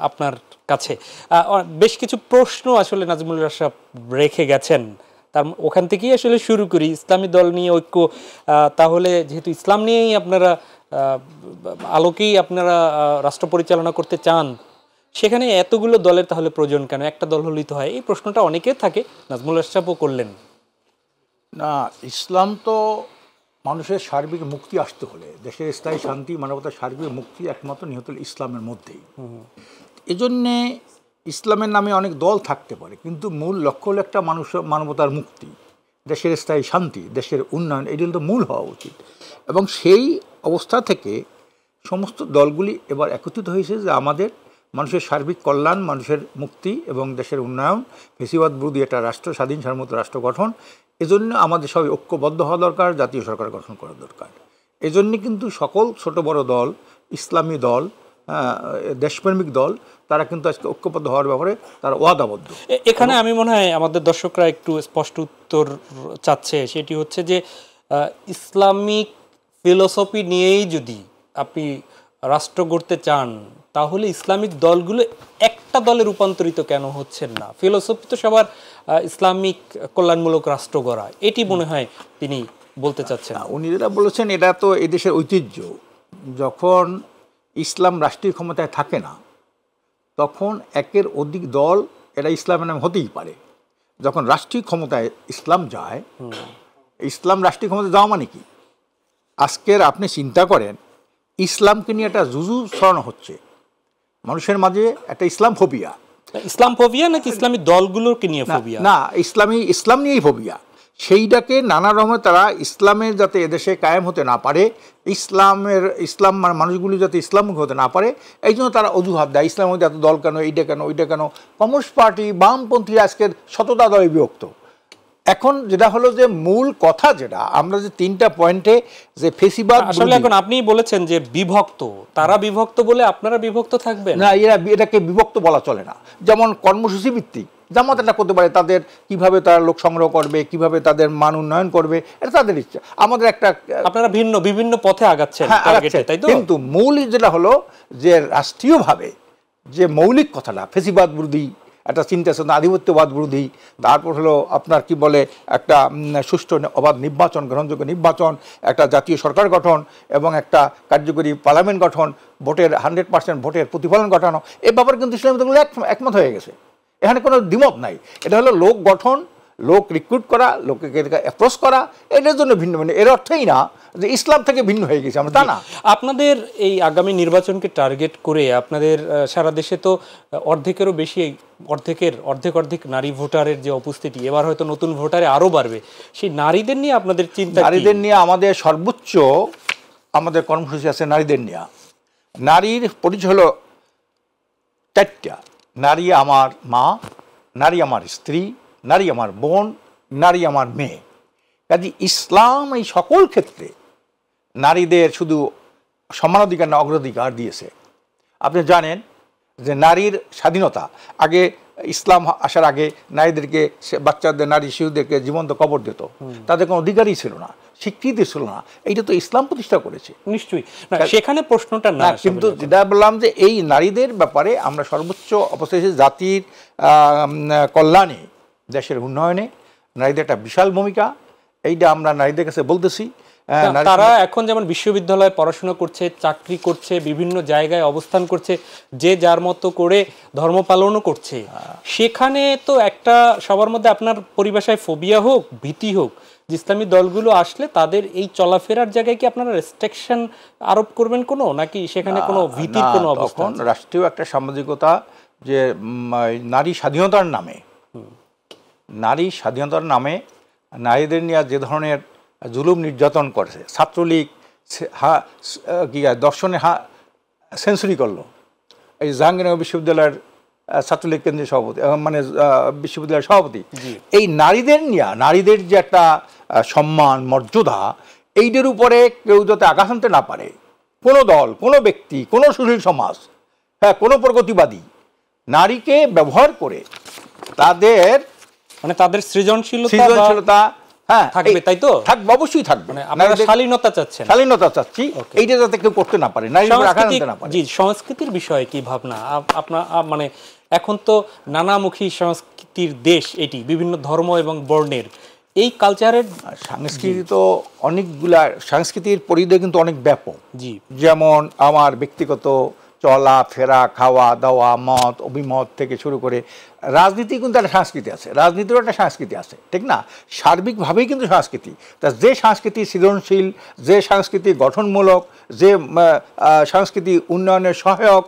আপনার কাছে। বেশ কিছু প্রশ্ন আসলে নাজমুল আশরাফ রেখে গেছেন, তার ওখান থেকেই আসলে শুরু করি। ইসলামী দল নিয়ে ঐক্য, তাহলে যেহেতু ইসলাম নিয়েই আপনারা আলোকেই আপনারা রাষ্ট্র পরিচালনা করতে চান, সেখানে এতগুলো দলের তাহলে প্রয়োজন কেন? একটা দল হলেই তো হয়। এই প্রশ্নটা অনেকের থাকে, নাজমুল আশরাফও করলেন। না, ইসলাম তো মানুষের সার্বিক মুক্তি আসতে হলে, দেশের স্থায়ী শান্তি, মানবতার সার্বিক মুক্তি একমাত্র নিহত ইসলামের মধ্যেই। এজন্যে ইসলামের নামে অনেক দল থাকতে পারে, কিন্তু মূল লক্ষ্য হলো একটা মানবতার মুক্তি, দেশের স্থায়ী শান্তি, দেশের উন্নয়ন, এটি তো মূল হওয়া উচিত। এবং সেই অবস্থা থেকে সমস্ত দলগুলি এবার একত্রিত হয়েছে যে আমাদের মানুষের সার্বিক কল্যাণ, মানুষের মুক্তি এবং দেশের উন্নয়ন, ফ্যাসিবাদ বিরোধী একটা রাষ্ট্র, স্বাধীন সার্বভৌম রাষ্ট্র গঠন, এজন্য আমাদের সবাই ঐক্যবদ্ধ হওয়া দরকার, জাতীয় সরকার গঠন করা দরকার। এজন্য কিন্তু সকল ছোট বড় দল, ইসলামী দল, দেশপ্রেমিক দল, তারা কিন্তু আজকে ঐক্যবদ্ধ হওয়ার ব্যাপারে তারা ওয়াদাবদ্ধ। এখানে আমি মনে হয় আমাদের দর্শকরা একটু স্পষ্ট উত্তর চাচ্ছে, সেটি হচ্ছে যে ইসলামিক ফিলোসফি নিয়েই যদি আপনি রাষ্ট্র গড়তে চান, তাহলে ইসলামিক দলগুলো একটা দলে রূপান্তরিত কেন হচ্ছেন না? ফিলোসফি তো সবার ইসলামিক কল্যাণমূলক রাষ্ট্র গড়া, এটি মনে হয় তিনি বলতে চাচ্ছেন। উনি যেটা বলেছেন এটা তো এদেশের ঐতিহ্য। যখন ইসলাম রাষ্ট্রীয় ক্ষমতায় থাকে না, তখন একের অধিক দল এটা ইসলামের নামে হতেই পারে। যখন রাষ্ট্রীয় ক্ষমতায় ইসলাম যায়, ইসলাম রাষ্ট্রীয় ক্ষমতায় যাওয়া মানে কি? আজকের আপনি চিন্তা করেন, ইসলামকে নিয়ে একটা জুজু ছড়ানো হচ্ছে মানুষের মাঝে, একটা ইসলাম ফোবিয়া। ইসলাম ফোবিয়া নাকি ইসলামী দলগুলোকে নিয়ে ফোবিয়া? না, ইসলাম নিয়েই ফোবিয়া। সেইটাকে নানা রকমের তারা ইসলামের যাতে এদেশে কায়েম হতে না পারে, ইসলাম মানে মানুষগুলি যাতে ইসলামমুখী হতে না পারে, এই জন্য তারা অজুহাত দেয় ইসলামের মধ্যে এত দল কেন, এইটা কেন, ওইটা কেন। কমিউনিস্ট পার্টি, বামপন্থী আজকের শতটা দলে বিভক্ত। এখন যেটা হলো যে মূল কথা, যেটা আমরা যে 3টা পয়েন্টে যে ফেসিবাদ, আসলে এখন আপনি বলেছেন যে বিভক্ত, তারা বিভক্ত বলে আপনারা বিভক্ত থাকবেন না, এটাকে বিভক্ত বলা চলে না। যেমন কর্মসূচি ভিত্তিক জামাত এটা করতে পারে, তাদের কিভাবে তারা লোক সংগ্রহ করবে, কিভাবে তাদের মান উন্নয়ন করবে, এটা তাদের ইচ্ছা। আমাদের একটা, আপনারা বিভিন্ন পথে আগাচ্ছেন, তাই তো? কিন্তু মূল যেটা হলো যে রাষ্ট্রীয়ভাবে যে মৌলিক কথাটা, ফেসিবাদ বিরোধী একটা চিন্তা চেতনা, আধিপত্যবাদ বিরোধী, তারপর হলো আপনার কি বলে একটা সুষ্ঠু অবাধ নির্বাচন, গ্রহণযোগ্য নির্বাচন, একটা জাতীয় সরকার গঠন এবং একটা কার্যকরী পার্লামেন্ট গঠন, ভোটের 100% ভোটের প্রতিফলন ঘটানো, এই ব্যাপারে কিন্তু ইসলামী দলগুলো একমত হয়ে গেছে। এখানে কোনো দ্বিমত নাই। এটা হলো লোক গঠন, লোক রিক্রুট করা, লোককে অ্যাপ্রোচ করা, এটার জন্য ভিন্ন ভিন্ন। এর অর্থই না যে ইসলাম থেকে ভিন্ন হয়ে গেছে আমরা, তা না। আপনাদের এই আগামী নির্বাচনকে টার্গেট করে আপনাদের সারা দেশে তো অর্ধেকেরও বেশি, অর্ধেক নারী ভোটারের যে উপস্থিতি, এবার হয়তো নতুন ভোটারে আরো বাড়বে। সেই নারীদের নিয়ে আপনাদের চিন্তা? নারীদের নিয়ে আমাদের সর্বোচ্চ আমাদের কর্মসূচি আছে নারীদের নিয়ে। নারীর পরিচয় হলো 4টা। নারী আমার মা, নারী আমার স্ত্রী, নারী আমার বোন, নারী আমার মেয়ে। কাজে ইসলাম এই সকল ক্ষেত্রে নারীদের শুধু সমানাধিকার না, অগ্রাধিকার দিয়েছে। আপনি জানেন যে নারীর স্বাধীনতা, আগে ইসলাম আসার আগে নারীদেরকে, বাচ্চাদের, নারী শিশুদেরকে জীবন্ত কবর দিত, তাদের কোনো অধিকারই ছিল না, স্বীকৃতি ছিল না। এইটা তো ইসলাম প্রতিষ্ঠা করেছে। নিশ্চয়ই সেখানে প্রশ্নটা না, কিন্তু যেটা বললাম যে এই নারীদের ব্যাপারে আমরা সর্বোচ্চ অবশেষে জাতির কল্যাণে, দেশের উন্নয়নে নারীদের একটা বিশাল ভূমিকা, এইটা আমরা নারীদের কাছে বলতেছি। তারা এখন যেমন বিশ্ববিদ্যালয়ে পড়াশোনা করছে, চাকরি করছে, বিভিন্ন জায়গায় অবস্থান করছে, যে যার মতো করে ধর্ম পালনও করছে। সেখানে তো একটা সবার মধ্যে, আপনার পরিভাষায় ফোবিয়া হোক, ভীতি হোক, যে ইসলামী দলগুলো আসলে তাদের এই চলাফেরার জায়গায় কি আপনারা রেস্ট্রিকশন আরোপ করবেন কোনো, নাকি সেখানে কোনো ভীতির কোনো অবস্থা? রাষ্ট্রীয় একটা সামাজিকতা যে নারী স্বাধীনতার নামে নারীদের নিয়ে যে ধরনের জুলুম নির্যাতন করেছে, ছাত্রলীগ দর্শনে সেঞ্চুরি করলো। এই জাহাঙ্গীরনগর বিশ্ববিদ্যালয়ের ছাত্রলীগ কেন্দ্রীয় সভাপতি, মানে বিশ্ববিদ্যালয়ের সভাপতি, এই নারীদের যে একটা সম্মান, মর্যাদা, এইটার উপরে কেউ যাতে আঘাত আনতে না পারে, কোনো দল, কোনো ব্যক্তি, কোনো সুশীল সমাজ, কোনো প্রগতিবাদী নারীকে ব্যবহার করে তাদের সৃজনশীলতা থাকবে, তাই তো? থাকবে, অবশ্যই থাকবে। আপনারা শালীনতা চাচ্ছি, এইটা যাতে কেউ করতে না পারে, সংস্কৃতির বিষয়ে কি ভাবনা আপনার? মানে এখন তো নানামুখী সংস্কৃতির দেশ এটি, বিভিন্ন ধর্ম এবং বর্ণের এই কালচারের সংস্কৃতি তো অনেকগুলা, সংস্কৃতির পরিধি কিন্তু অনেক ব্যাপক। যেমন আমার ব্যক্তিগত চলা ফেরা, খাওয়া দাওয়া, মত অভিমত থেকে শুরু করে রাজনীতি কিন্তু একটা সংস্কৃতি আছে, রাজনীতিরও একটা সংস্কৃতি আছে, ঠিক না? সার্বিকভাবেই কিন্তু সংস্কৃতি। তা যে সংস্কৃতি সৃজনশীল, যে সংস্কৃতি গঠনমূলক, যে সংস্কৃতি উন্নয়নের সহায়ক,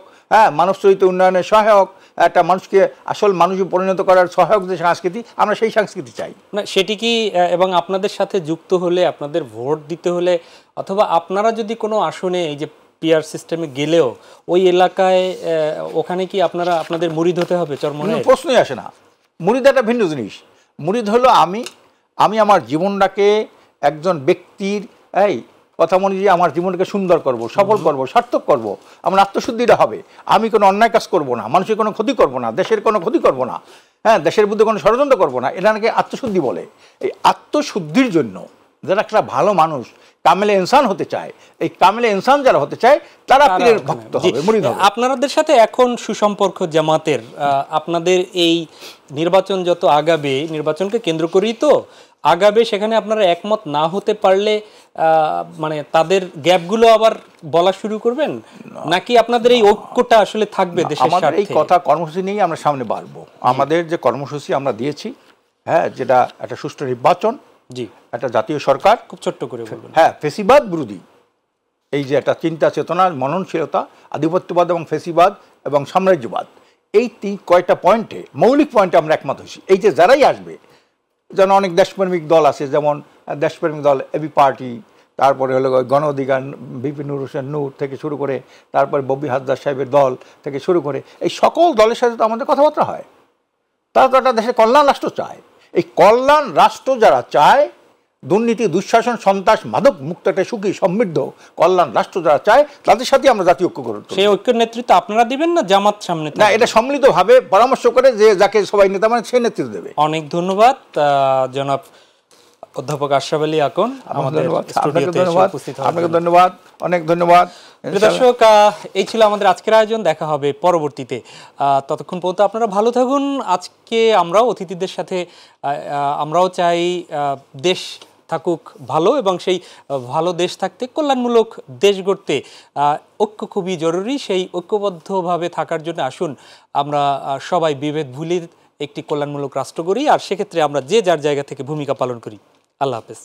মানব চরিত্র উন্নয়নের সহায়ক, একটা মানুষকে আসল মানুষে পরিণত করার সহায়ক যে সংস্কৃতি, আমরা সেই সংস্কৃতি চাই। না, সেটি কি এবং আপনাদের সাথে যুক্ত হলে, আপনাদের ভোট দিতে হলে, অথবা আপনারা যদি কোনো আসনে এই যে পিআর সিস্টেমে গেলেও ওই এলাকায়, ওখানে কি আপনাদের মুরিদ হতে হবে? প্রশ্নই আসে না। মুরিদ একটা ভিন্ন জিনিস। মুরিদ হলো আমি আমার জীবনটাকে একজন ব্যক্তির কথা মনে যে আমার জীবনটাকে সুন্দর করব, সফল করব, সার্থক করব, আমার আত্মশুদ্ধিটা হবে। আমি কোনো অন্যায় কাজ করব না, মানুষের কোনো ক্ষতি করব না, দেশের কোনো ক্ষতি করব না, দেশের বিরুদ্ধে কোনো ষড়যন্ত্র করব না। এটা নাকি আত্মশুদ্ধি বলে। এই আত্মশুদ্ধির জন্য যারা একটা ভালো মানুষ, কামেলে ইনসান হতে চায়, এই কামেলে ইনসান যারা হতে চায় তারা পীরের ভক্ত হবে, মুরিদ হবে। আপনাদের সাথে এখন সুসম্পর্ক জামাতের, আপনাদের এই নির্বাচন যত আগাবে, নির্বাচনকে কেন্দ্র করেই তো আগাবে, সেখানে আপনারা একমত না হতে পারলে মানে তাদের গ্যাপগুলো আবার বলা শুরু করবেন, নাকি আপনাদের এই ঐক্যটা আসলে থাকবে দেশের স্বার্থে? আমাদের এই কথা কর্মসূচি নিয়ে আমরা সামনে বাড়বো। আমাদের যে কর্মসূচি আমরা দিয়েছি, যেটা একটা সুষ্ঠু নির্বাচন, একটা জাতীয় সরকার, খুব ছোট্ট করে বলবেন। ফেসিবাদ বিরোধী এই যে একটা চিন্তা চেতনা, মননশীলতা, আধিপত্যবাদ এবং ফেসিবাদ এবং সাম্রাজ্যবাদ, এই কয়টা পয়েন্টে, মৌলিক পয়েন্টে আমরা একমত হয়েছি। এই যে যারাই আসবে যেন অনেক দেশপ্রেমিক দল আছে, যেমন দেশপ্রেমিক দল এবি পার্টি, তারপরে হলো গণ অধিকার ভিপি নুর হোসেন নূর থেকে শুরু করে, তারপরে ববি হাজদার সাহেবের দল থেকে শুরু করে, এই সকল দলের সাথে তো আমাদের কথাবার্তা হয়। তারা তো একটা দেশের কল্যাণ রাষ্ট্র চায়। এই কল্যাণ রাষ্ট্র যারা চায়, দুর্নীতি, দুঃশাসন, সন্ত্রাস, মাদক মুক্ত একটা সুখী সমৃদ্ধ কল্যাণ রাষ্ট্র যারা চায়, তাদের সাথে আমরা জাতীয় ঐক্য গড়ে তুলব। সেই ঐক্যের নেতৃত্ব আপনারা দিবেন না জামাত সামনে না, এটা সম্মিলিতভাবে পরামর্শ করে যে যাকে সবাই নেতা মানে সে নেতৃত্ব দেবে। অনেক ধন্যবাদ জনাব অধ্যাপক আশরাফ আলী আকন, আমাদের স্টুডিওতে এসে উপস্থিত হওয়ার আপনাকে জন্য। ধন্যবাদ, অনেক ধন্যবাদ। প্রিয় দর্শক, এই ছিল আমাদের আজকের আয়োজন। দেখা হবে পরবর্তীতে। ততক্ষণ পর্যন্ত আপনারা ভালো থাকুন। আজকে আমরাও অতিথিদের সাথে আমরাও চাই দেশ থাকুক ভালো, এবং সেই ভালো দেশ থাকতে কল্যাণমূলক দেশ গড়তে ঐক্য খুবই জরুরি। সেই ঐক্যবদ্ধভাবে থাকার জন্য আসুন আমরা সবাই বিভেদ ভুলে একটি কল্যাণমূলক রাষ্ট্র গড়ি, আর সেক্ষেত্রে আমরা যে যার জায়গা থেকে ভূমিকা পালন করি। আল্লাহ হাফেজ।